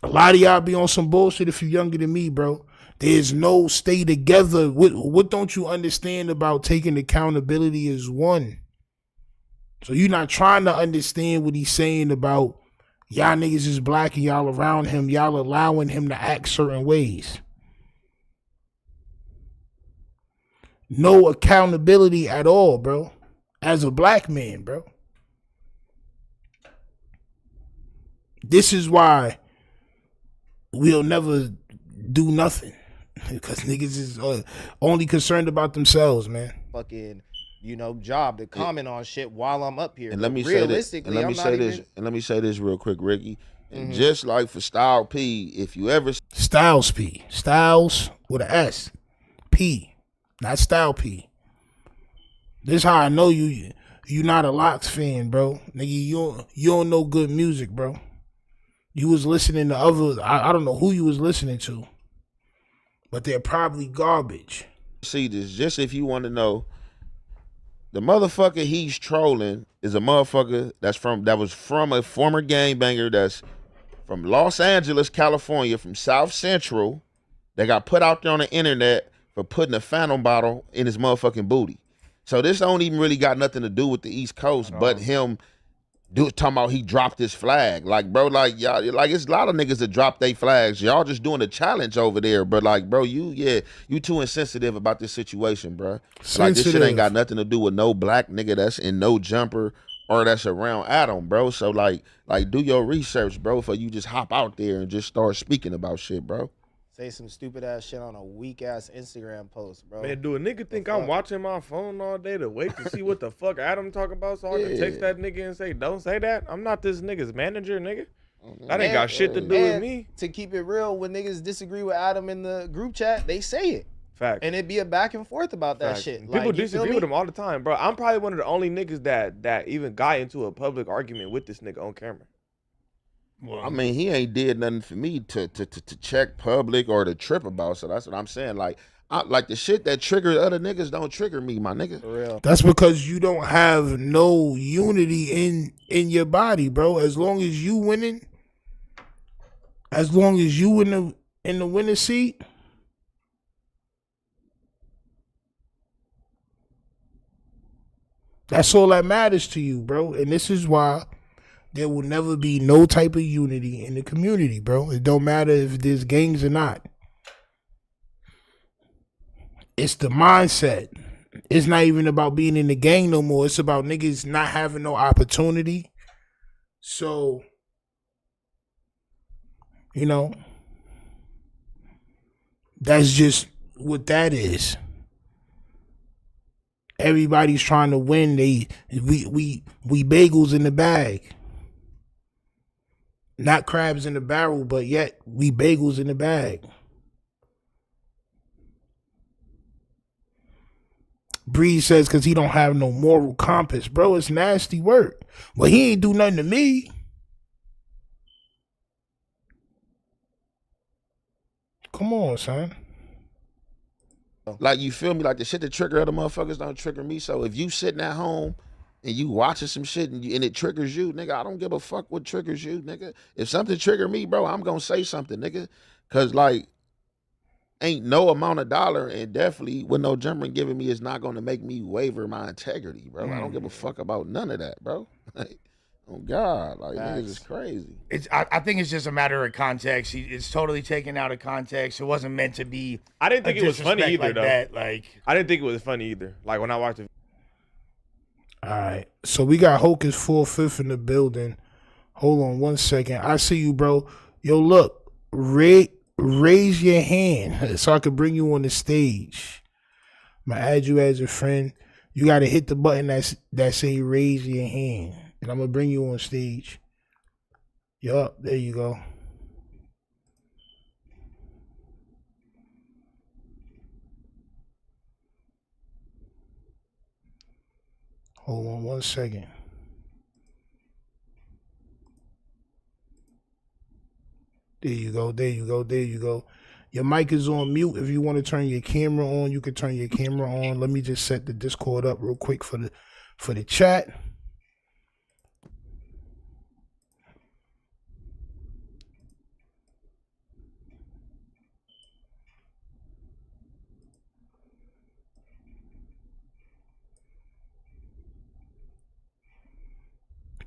A lot of y'all be on some bullshit if you younger than me, bro. There's no stay together. What don't you understand about taking accountability as one? So you're not trying to understand what he's saying about y'all niggas is black and y'all around him, y'all allowing him to act certain ways. No accountability at all, bro. As a black man, bro. This is why we'll never do nothing. Because niggas is only concerned about themselves, man. fucking, job to comment on shit while I'm up here. And let me Realistically, say this real quick, Ricky. And just like for Style P, if you ever Styles P. Styles with a S. P. Not Style P. This how I know you not a Locks fan, bro. Nigga, you don't know good music, bro. You was listening to other, I don't know who you was listening to, but they're probably garbage. see this, just if you want to know, the motherfucker he's trolling is a motherfucker that was from a former gangbanger that's from Los Angeles, California, from South Central, that got put out there on the internet for putting a Phantom bottle in his motherfucking booty. So this don't even really got nothing to do with the East Coast, but him talking about he dropped his flag. Like, bro, like y'all, like it's a lot of niggas that drop their flags. Y'all just doing a challenge over there, but like, bro, you too insensitive about this situation, bro. Like this shit ain't got nothing to do with no black nigga that's in no jumper or that's around Adam, bro. So like do your research, bro, before you just hop out there and just start speaking about shit, bro. Say some stupid ass shit on a weak ass Instagram post, bro. Man, do a nigga think I'm watching my phone all day to wait to see what the fuck Adam talking about so I can text that nigga and say, don't say that? I'm not this nigga's manager, nigga. That ain't got shit to do with me. To keep it real, when niggas disagree with Adam in the group chat, they say it. Fact. And it be a back and forth about that Fact. shit. People Like, disagree with him all the time, bro. I'm probably one of the only niggas that even got into a public argument with this nigga on camera. Well, I mean, he ain't did nothing for me to check public or to trip about. So that's what I'm saying. Like the shit that triggers other niggas don't trigger me, my nigga. For real. That's because you don't have no unity in your body, bro. As long as you winning, as long as you in the winning seat, that's all that matters to you, bro. And this is why there will never be no type of unity in the community, bro. It don't matter if there's gangs or not. It's the mindset. It's not even about being in the gang no more. It's about niggas not having no opportunity. So, you know, that's just what that is. Everybody's trying to win. We bagels in the bag. Not crabs in the barrel, but yet we bagels in the bag. Breeze says because he don't have no moral compass. Bro, it's nasty work. Well, he ain't do nothing to me. Come on, son. Like, you feel me? Like, the shit that trigger other motherfuckers don't trigger me. So if you sitting at home and you watching some shit and it triggers you, nigga, I don't give a fuck what triggers you, nigga. If something trigger me, bro, I'm gonna say something, nigga. Cause like, ain't no amount of dollar, and definitely with no jumper giving me is not gonna make me waver my integrity, bro. I don't give a fuck about none of that, bro. Like, oh God, like niggas is crazy. I think it's just a matter of context. It's totally taken out of context. It wasn't meant to be. I didn't think it was funny either, like though. that. Like, I didn't think it was funny either. Like when I watched it. All right. So we got Hocus 45th in the building. Hold on 1 second. I see you, bro. Yo, look. Raise your hand so I can bring you on the stage. I'm going to add you as a friend. You got to hit the button that say raise your hand. And I'm going to bring you on stage. Yup, there you go. Hold on 1 second. There you go, there you go, there you go. Your mic is on mute. If you want to turn your camera on, you can turn your camera on. Let me just set the Discord up real quick for the chat.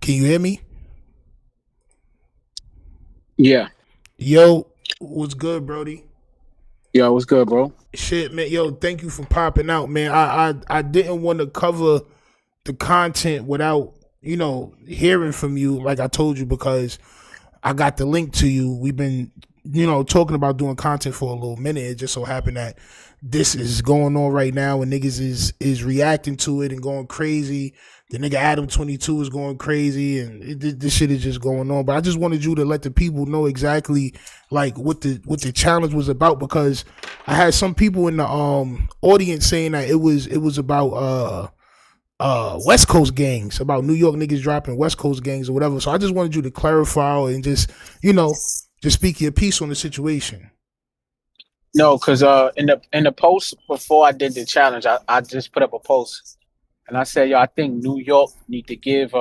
Can you hear me? Yeah. Yo, what's good, Brody? Yo, what's good, bro? Shit, man. Yo, thank you for popping out, man. I didn't want to cover the content without, you know, hearing from you, like I told you, because I got the link to you. We've been, you know, talking about doing content for a little minute. It just so happened that this is going on right now and niggas is reacting to it and going crazy, The nigga Adam 22 is going crazy, and this shit is just going on. But I just wanted you to let the people know exactly like what the challenge was about, because I had some people in the audience saying that it was about West Coast gangs, about New York niggas dropping West Coast gangs or whatever. So I just wanted you to clarify and just just speak your piece on the situation. No, because in the post before I did the challenge, I just put up a post. And I said, yo, I think New York need to give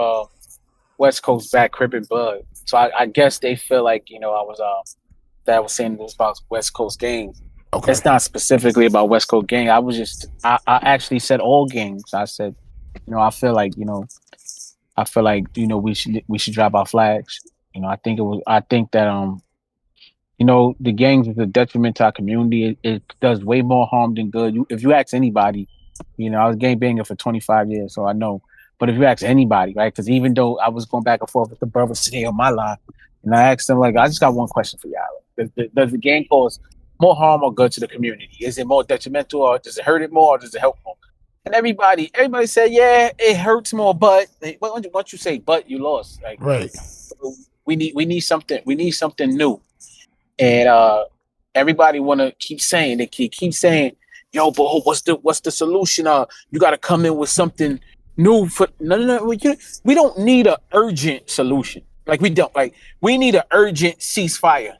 West Coast back Crip and Blood. So I guess they feel like, I was that I was saying it was about West Coast gangs. Okay. It's not specifically about West Coast gang. I actually said all gangs. I said, I feel like, we should drop our flags. I think that the gangs is a detriment to our community. It does way more harm than good. If you ask anybody, I was gangbanger for 25 years, so I know. But if you ask anybody, right? Because even though I was going back and forth with the brothers today on my live, and I asked them, like, I just got one question for y'all. Does the gang cause more harm or good to the community? Is it more detrimental, or does it hurt it more, or does it help more? And everybody said, yeah, it hurts more, but once you say but, you lost. Like, right. We need something. We need something new. And everybody want to keep saying, they keep saying, yo, but what's the solution? You got to come in with something new. No. We don't need an urgent solution. Like, we don't. Like, we need an urgent ceasefire.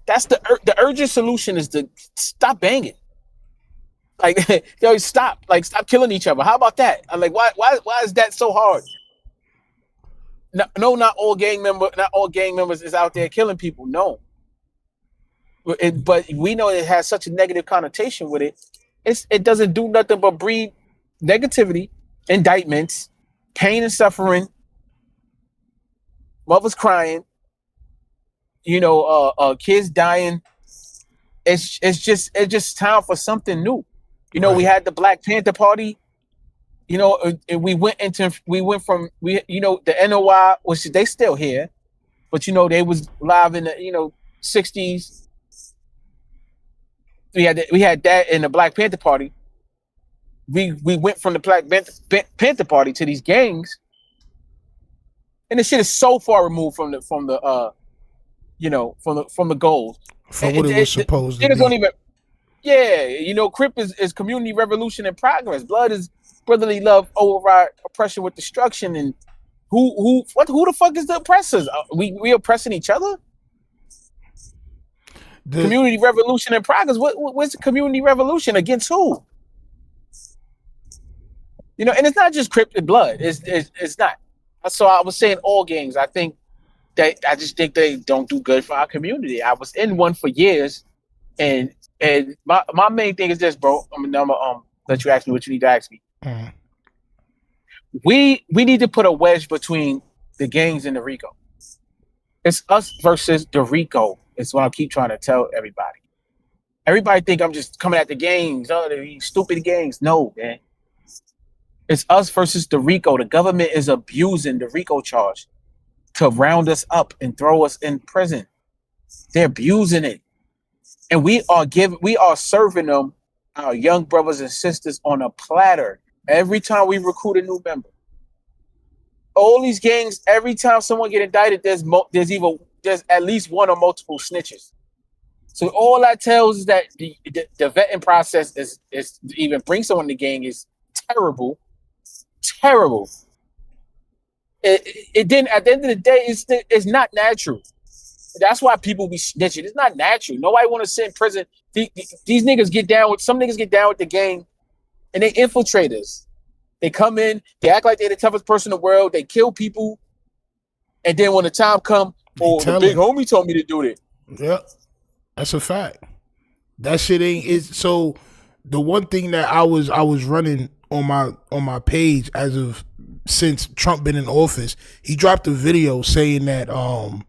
That's the urgent solution is to stop banging. Like, yo, stop killing each other. How about that? I'm like, why is that so hard? No, not all gang members is out there killing people. No. But we know it has such a negative connotation with it. It doesn't do nothing but breed negativity, indictments, pain and suffering, mothers crying, kids dying. It's just time for something new. Right. We had the Black Panther Party. And we went from the NOI, which they still here, but they was live in the 60s. We had that in the Black Panther Party. We went from the Black Panther Party to these gangs, and the shit is so far removed from the goals. From what it was supposed to be. Don't even. Yeah, Crip is community revolution in progress. Blood is brotherly love override oppression with destruction. And who the fuck is the oppressors? We oppressing each other? Community revolution in progress. What's the community revolution against who? And it's not just Crip and Blood. It's not. So I was saying all gangs. I just think they don't do good for our community. I was in one for years, and my main thing is this, bro. I'm gonna let you ask me what you need to ask me. Mm. We need to put a wedge between the gangs and the RICO. It's us versus the RICO. It's what I keep trying to tell everybody. Everybody think I'm just coming at the gangs. Oh, these stupid gangs. No, man. It's us versus the RICO. The government is abusing the RICO charge to round us up and throw us in prison. They're abusing it. And we are serving them, our young brothers and sisters, on a platter every time we recruit a new member. All these gangs, every time someone get indicted, there's at least one or multiple snitches. So all that tells is that the vetting process is to even bring someone in the gang is terrible. Terrible. It didn't. At the end of the day, it's not natural. That's why people be snitching. It's not natural. Nobody want to sit in prison. These niggas get down with the gang, and they infiltrate us. They come in, they act like they're the toughest person in the world. They kill people, and then when the time come, the big homie told me to do it. Yep, that's a fact. That shit ain't is so. The one thing that I was running on my page since Trump been in office, he dropped a video saying that all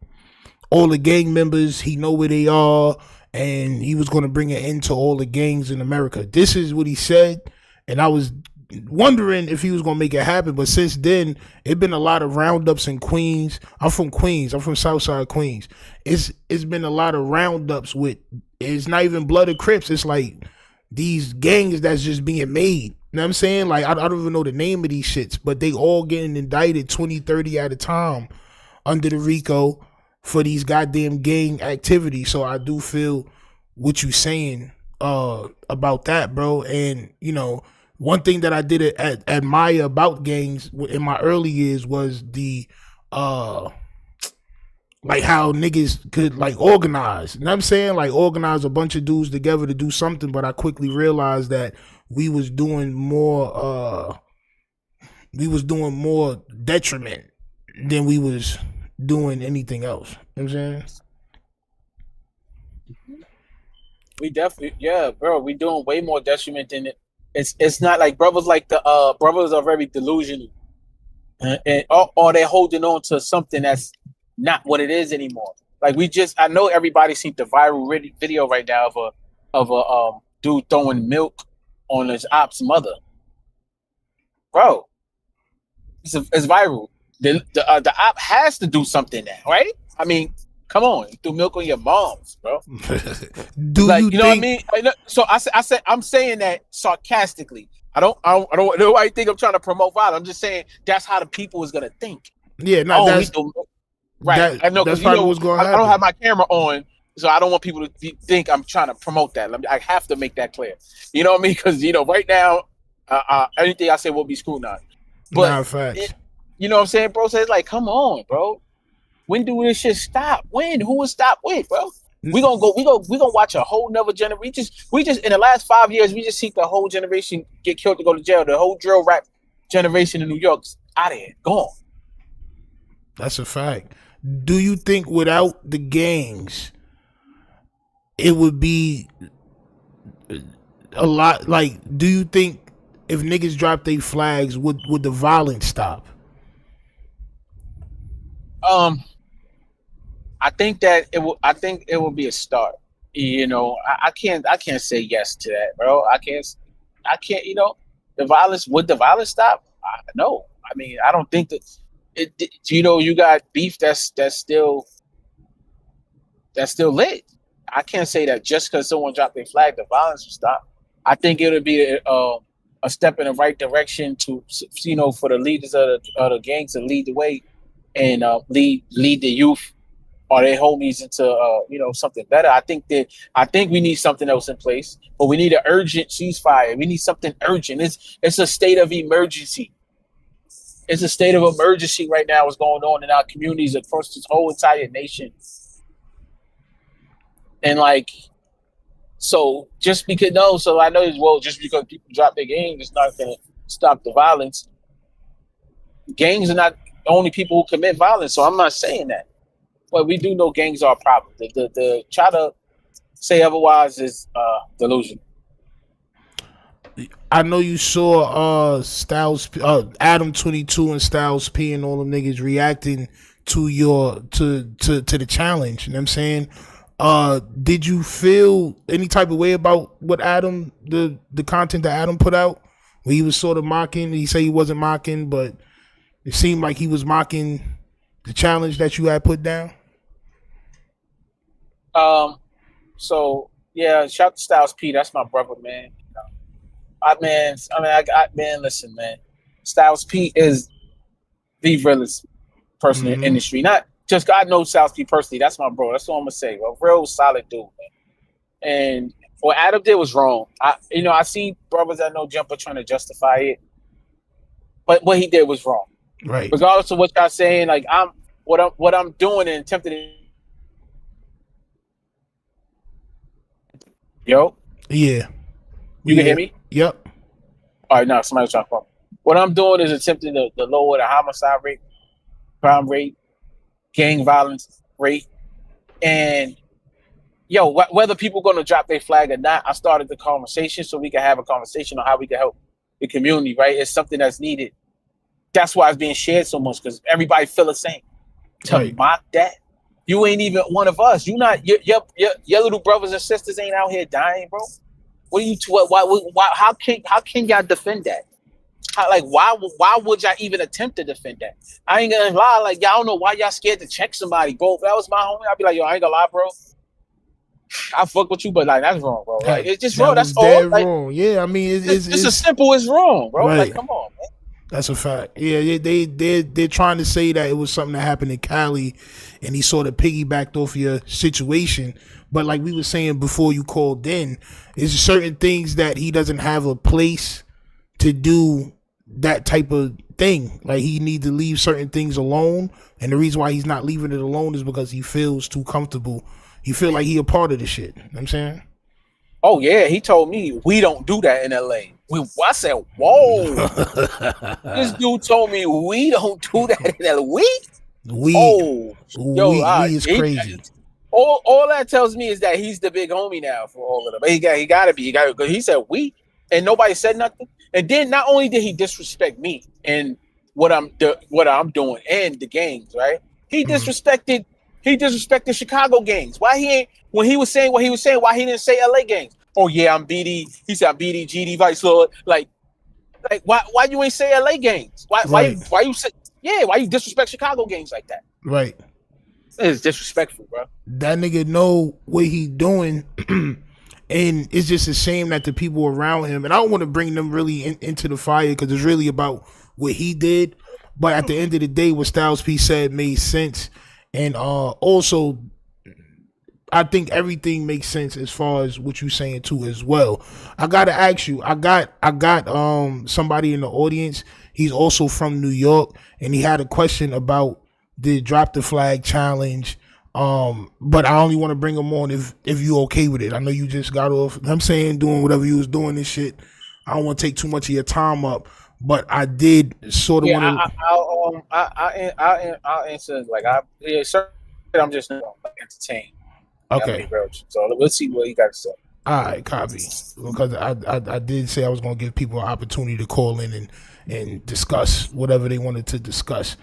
the gang members, he know where they are, and he was going to bring an end to all the gangs in America. This is what he said, and I was wondering if he was going to make it happen, but since then, it been a lot of roundups in Queens. I'm from Queens. I'm from Southside Queens. It's been a lot of roundups with, it's not even blood or Crips. It's like these gangs that's just being made know what I'm saying? Like, I don't even know the name of these shits, but they all getting indicted 20, 30 at a time under the RICO for these goddamn gang activities. So I do feel what you saying about that, bro. And, you know, one thing that I did admire about gangs in my early years was the like how niggas could like organize. You know what I'm saying? Like organize a bunch of dudes together to do something, but I quickly realized that we was doing more detriment than we was doing anything else. You know what I'm saying? We definitely, yeah, bro. We doing way more detriment than it. It's not like brothers like the brothers are very delusional, or they're holding on to something that's not what it is anymore. Like I know everybody seen the viral video right now of a dude throwing milk on his op's mother, bro. It's viral. The op has to do something now, right? I mean, come on, you threw milk on your mom's, bro. You know what I mean? So I said I'm saying that sarcastically. I don't nobody think I'm trying to promote violence. I'm just saying that's how the people is gonna think. Yeah, no, that's right. I know, that's probably what's going to happen. I don't have my camera on, so I don't want people to think I'm trying to promote that. I have to make that clear. You know what I mean? Because right now, anything I say will be scrutinized. But facts. You know what I'm saying, bro? So it's like, come on, bro. When do this shit stop? When? Who will stop when, bro? We gonna watch a whole nother generation. We just in the last 5 years, we just see the whole generation get killed to go to jail. The whole drill rap generation in New York's out of here, gone. That's a fact. Do you think without the gangs, it would be a lot? Like, do you think if niggas drop their flags, would the violence stop? I think that it will. I think it will be a start. You know, I can't say yes to that, bro. I can't. You know, the violence. Would the violence stop? No. I mean, I don't think that. You know, you got beef that's still lit. I can't say that just because someone dropped their flag, the violence will stop. I think it'll be a step in the right direction to, you know, for the leaders of the gangs to lead the way and lead the youth or their homies into you know, something better. I think we need something else in place, but we need an urgent ceasefire. We need something urgent. It's a state of emergency. It's a state of emergency right now. What's going on in our communities across this whole entire nation, and like, so just because so I know as well, just because people drop their gangs, it's not gonna stop the violence. Gangs are not the only people who commit violence, so I'm not saying that. But we do know gangs are a problem. The try to say otherwise is delusion. I know you saw Styles, Adam 22 and Styles P and all them niggas reacting to the challenge. You know what I'm saying? Did you feel any type of way about what Adam, the content that Adam put out? Where he was sort of mocking. He said he wasn't mocking, but it seemed like he was mocking the challenge that you had put down. So yeah, shout to Styles P. That's my brother, man. Listen, man. Styles P is the realest person in the industry. Not just God knows Styles P personally. That's my bro. That's all I'm gonna say. A real solid dude, man. And what Adam did was wrong. I see brothers that know Jumper trying to justify it, but what he did was wrong. Right. Regardless of what y'all saying, like what I'm doing and attempting to. Yo. Yeah. You can hear me? Yep. All right, now somebody's trying to call me. What I'm doing is attempting to lower the homicide rate, crime rate, gang violence rate, and whether people going to drop their flag or not, I started the conversation so we can have a conversation on how we can help the community. Right, it's something that's needed. That's why it's being shared so much because everybody feel the same. To mock that, you ain't even one of us. You not your little brothers and sisters ain't out here dying, bro. What are you? Why? How can y'all defend that? Why would y'all even attempt to defend that? I ain't gonna lie, like y'all don't know why y'all scared to check somebody, bro. If that was my homie, I'd be like, yo, I ain't gonna lie, bro. I fuck with you, but like that's wrong, bro. Like it's just That wrong. was That's all. dead Like wrong. Yeah, I mean, it's as simple as wrong, bro. right. Like come on, man. That's a fact. Yeah, they're trying to say that it was something that happened in Cali, and he sort of piggybacked off your situation. But like we were saying before you called in, is certain things that he doesn't have a place to do that type of thing. Like he needs to leave certain things alone, and the reason why he's not leaving it alone is because he feels too comfortable. He feel like he a part of the shit. You know what I'm saying? Oh yeah, he told me we don't do that in LA. I said, whoa. This dude told me we don't do that in LA. We is crazy. All that tells me is that he's the big homie now for all of them. He gotta be. He said we, and nobody said nothing. And then not only did he disrespect me and what I'm doing and the gangs, right? He disrespected Chicago gangs. Why he ain't when he was saying what he was saying? Why he didn't say LA gangs? Oh yeah, I'm BD. He said I'm BD, GD, Vice Lord. Like why you ain't say LA gangs? Why you disrespect Chicago gangs like that? Right. It's disrespectful, bro. That nigga know what he doing, and it's just a shame that the people around him, and I don't want to bring them really into the fire because it's really about what he did. But at the end of the day, what Styles P said made sense, and also I think everything makes sense as far as what you're saying too as well. I gotta ask you, I got somebody in the audience. He's also from New York, and he had a question about the drop the flag challenge. But I only want to bring him on if you okay with it. I know you just got off. I'm saying doing whatever you was doing and shit. I don't want to take too much of your time up, but I did sort of want to. I'll answer like I'm just entertained. Okay. So let's see what you got to say. All right, copy. Because I did say I was gonna give people an opportunity to call in and discuss whatever they wanted to discuss.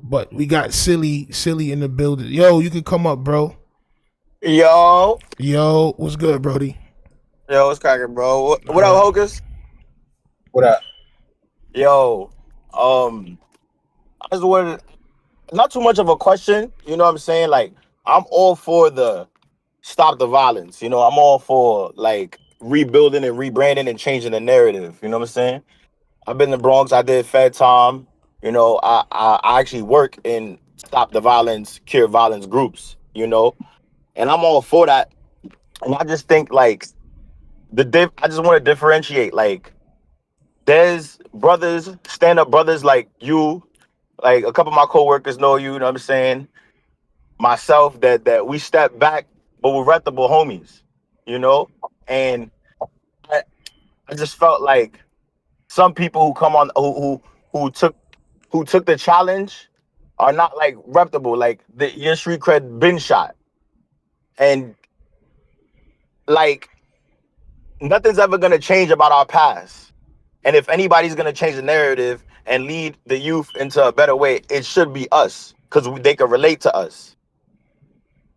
But we got silly in the building. Yo, you can come up, bro. Yo, what's good, Brody? Yo, what's cracking, bro? What up, Hocus? What up? Yo, I just wanted not too much of a question. You know what I'm saying? Like, I'm all for the stop the violence. You know, I'm all for like rebuilding and rebranding and changing the narrative. You know what I'm saying? I've been in the Bronx. I did Fed time. You know, I actually work in stop the violence, cure violence groups, you know, and I'm all for that. And I just think like I just want to differentiate. Like there's brothers, stand up brothers like you, like a couple of my coworkers know you know what I'm saying? Myself that we step back, but we're reputable homies, you know? And I just felt like some people who come on who took the challenge are not like reputable. Like your street cred been shot, and like nothing's ever gonna change about our past. And if anybody's gonna change the narrative and lead the youth into a better way, it should be us because they can relate to us.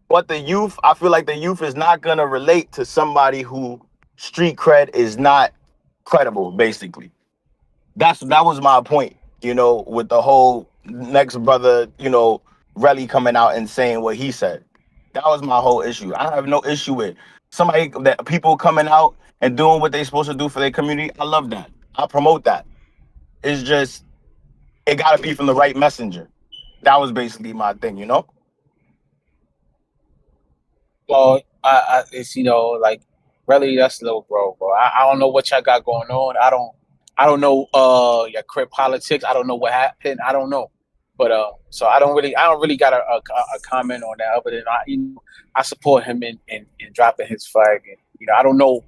But the youth, I feel like the youth is not gonna relate to somebody who street cred is not credible. Basically, that was my point. You know, with the whole next brother, you know, Relly coming out and saying what he said. That was my whole issue. I have no issue with people coming out and doing what they're supposed to do for their community. I love that. I promote that. It's just, it gotta be from the right messenger. That was basically my thing, you know? Well, it's, you know, like, really, that's little bro. I don't know what y'all got going on. I don't know your crib politics. I don't know what happened. I don't know, but so I don't really got a comment on that other than I support him in dropping his flag, and you know I don't know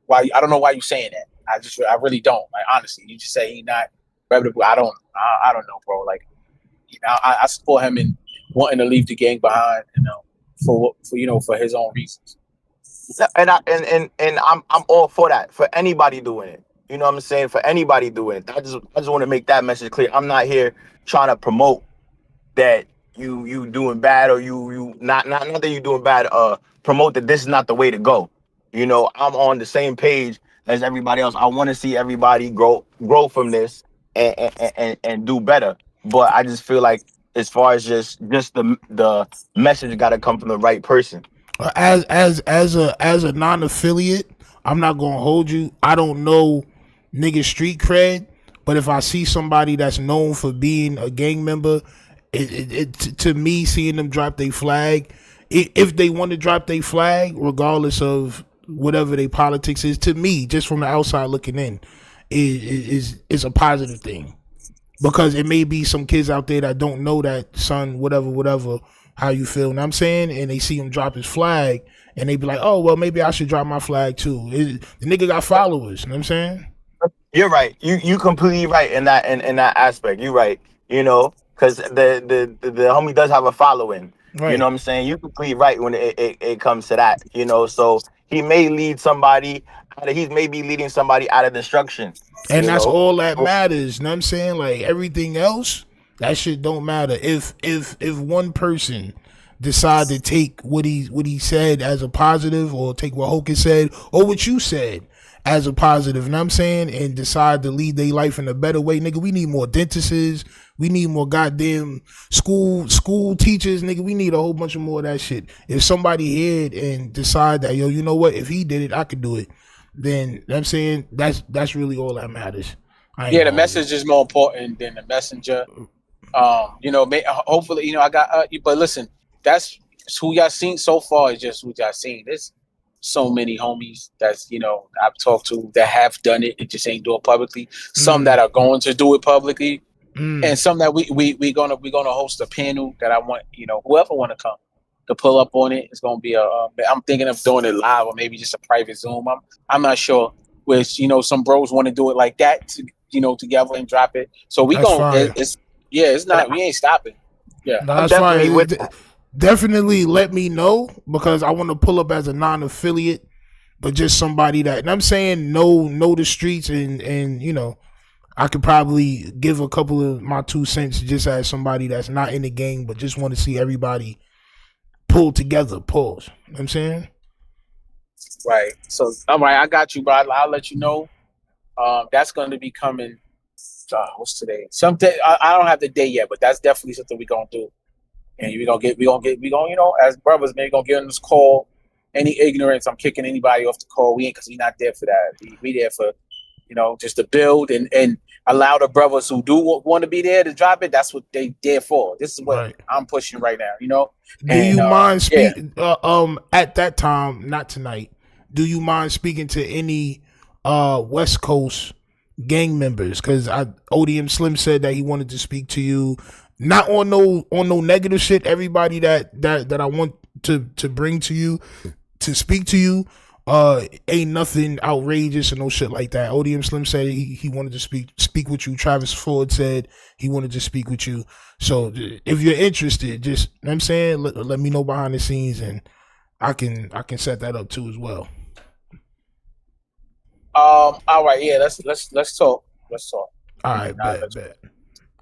why you saying that. I really don't. Like honestly, you just say he not reputable. I don't know, bro. Like you know I support him in wanting to leave the gang behind, you know, for his own reasons. And I'm all for that. For anybody doing it. You know what I'm saying? For anybody doing it. I just want to make that message clear. I'm not here trying to promote that you doing bad or you not that you doing bad. Promote that this is not the way to go. You know, I'm on the same page as everybody else. I want to see everybody grow from this and do better. But I just feel like as far as just the message got to come from the right person. As a non-affiliate, I'm not gonna hold you. I don't know nigga street cred, but if I see somebody that's known for being a gang member, to me, seeing them drop their flag, if they want to drop their flag, regardless of whatever their politics is, to me, just from the outside looking in, is a positive thing. Because it may be some kids out there that don't know that son, whatever, how you feel. And I'm saying, and they see him drop his flag, and they be like, oh, well, maybe I should drop my flag too. The nigga got followers. You know what I'm saying? You're right. You completely right in that in that aspect. You're right. You know, because the homie does have a following. Right. You know what I'm saying? You completely right when it comes to that. You know, so he may lead somebody. He's maybe leading somebody out of destruction. And that's know? all that matters. You know what I'm saying? Like everything else, that shit don't matter. If one person decide to take what he said as a positive, or take what Hocus said or what you said as a positive, you know what I'm saying, and decide to lead their life in a better way, nigga, we need more dentists. We need more goddamn school teachers, nigga. We need a whole bunch of more of that shit. If somebody here and decide that, yo, you know what, if he did it, I could do it, then you know what I'm saying, that's really all that matters. Yeah, the message is more important than the messenger. You know, hopefully, you know, I got but listen, that's who y'all seen so far, is just who y'all seen. There's so many homies that's, you know, I've talked to that have done it and just ain't do it publicly. Some that are going to do it publicly. And some that we gonna host a panel that I want, you know, whoever want to come to pull up on it. It's gonna be I'm thinking of doing it live, or maybe just a private Zoom. I'm not sure. Which, you know, some bros want to do it like that, to, you know, together and drop it. So we gonna it's not, we ain't stopping. Yeah, no, that's fine. Definitely let me know, because I want to pull up as a non-affiliate, but just somebody that, and I'm saying, know the streets, and you know, I could probably give a couple of my 2 cents just as somebody that's not in the game, but just want to see everybody pull together. Pause. You know what I'm saying? Right. So, all right, I got you, bro. I'll let you know. That's going to be coming. What's today? Someday. I don't have the day yet, but that's definitely something we're gonna do. And we gonna, you know, as brothers, maybe gonna get on this call. Any ignorance, I'm kicking anybody off the call. Because we not there for that. We there for, you know, just to build and allow the brothers who do want to be there to drop it. That's what they there for. This is what I'm pushing right now, you know. Do you mind speaking at that time, not tonight, do you mind speaking to any West Coast gang members? Because ODM Slim said that he wanted to speak to you, not on no negative shit. Everybody that I want to bring to you, to speak to you, ain't nothing outrageous or no shit like that. ODM Slim said he wanted to speak with you. Travis Ford said he wanted to speak with you. So if you're interested, just, you know what I'm saying, let me know behind the scenes, and I can set that up too as well. All right, yeah, let's talk. Let's talk. All right, bet.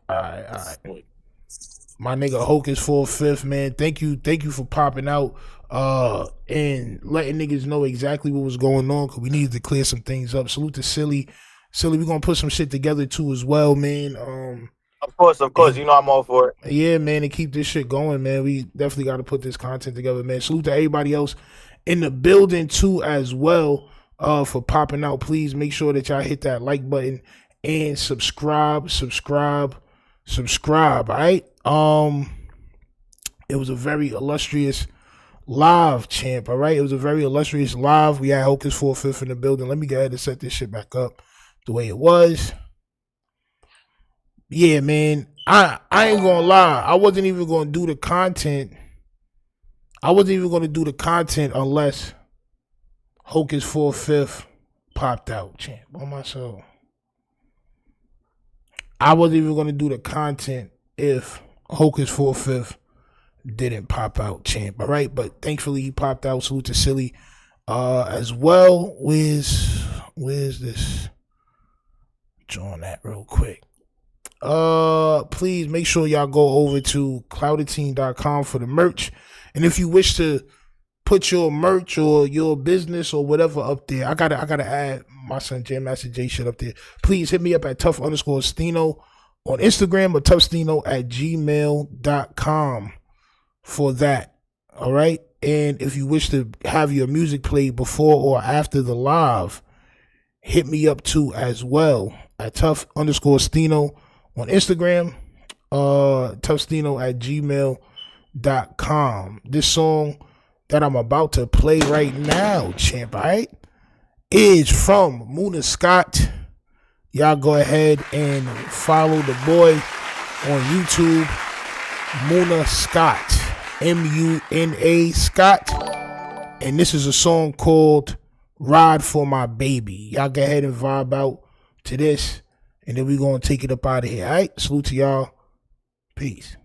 All right. My nigga Hocus 45th, man. Thank you for popping out and letting niggas know exactly what was going on, because we needed to clear some things up. Salute to Silly, we're gonna put some shit together too as well, man. Of course, you know I'm all for it. Yeah, man, and keep this shit going, man. We definitely got to put this content together, man. Salute to everybody else in the building too as well, for popping out. Please make sure that y'all hit that like button and subscribe. All right. It was a very illustrious live, champ. All right, it was a very illustrious live. We had Hocus 45th in the building. Let me go ahead and set this shit back up the way it was. Yeah, man. I ain't gonna lie. I wasn't even gonna do the content. Unless Hocus 45th popped out, champ. On my soul. I wasn't even gonna do the content if Hocus 45th didn't pop out, champ. All right, but thankfully he popped out. Salute to Silly as well. Where's this? Join that real quick. Please make sure y'all go over to cloudedteen.com for the merch. And if you wish to put your merch or your business or whatever up there, I gotta add my son Jam Master J shit up there. Please hit me up at tough_Stino on Instagram, or toughstino@gmail.com for that. All right. And if you wish to have your music played before or after the live, hit me up too as well at tough_Stino on Instagram, toughstino@gmail.com. This song that I'm about to play right now, champ, all right, is from Muna Scott. Y'all go ahead and follow the boy on YouTube, Muna Scott, M-U-N-A Scott. And this is a song called Ride for My Baby. Y'all go ahead and vibe out to this, and then we're going to take it up out of here. All right? Salute to y'all. Peace.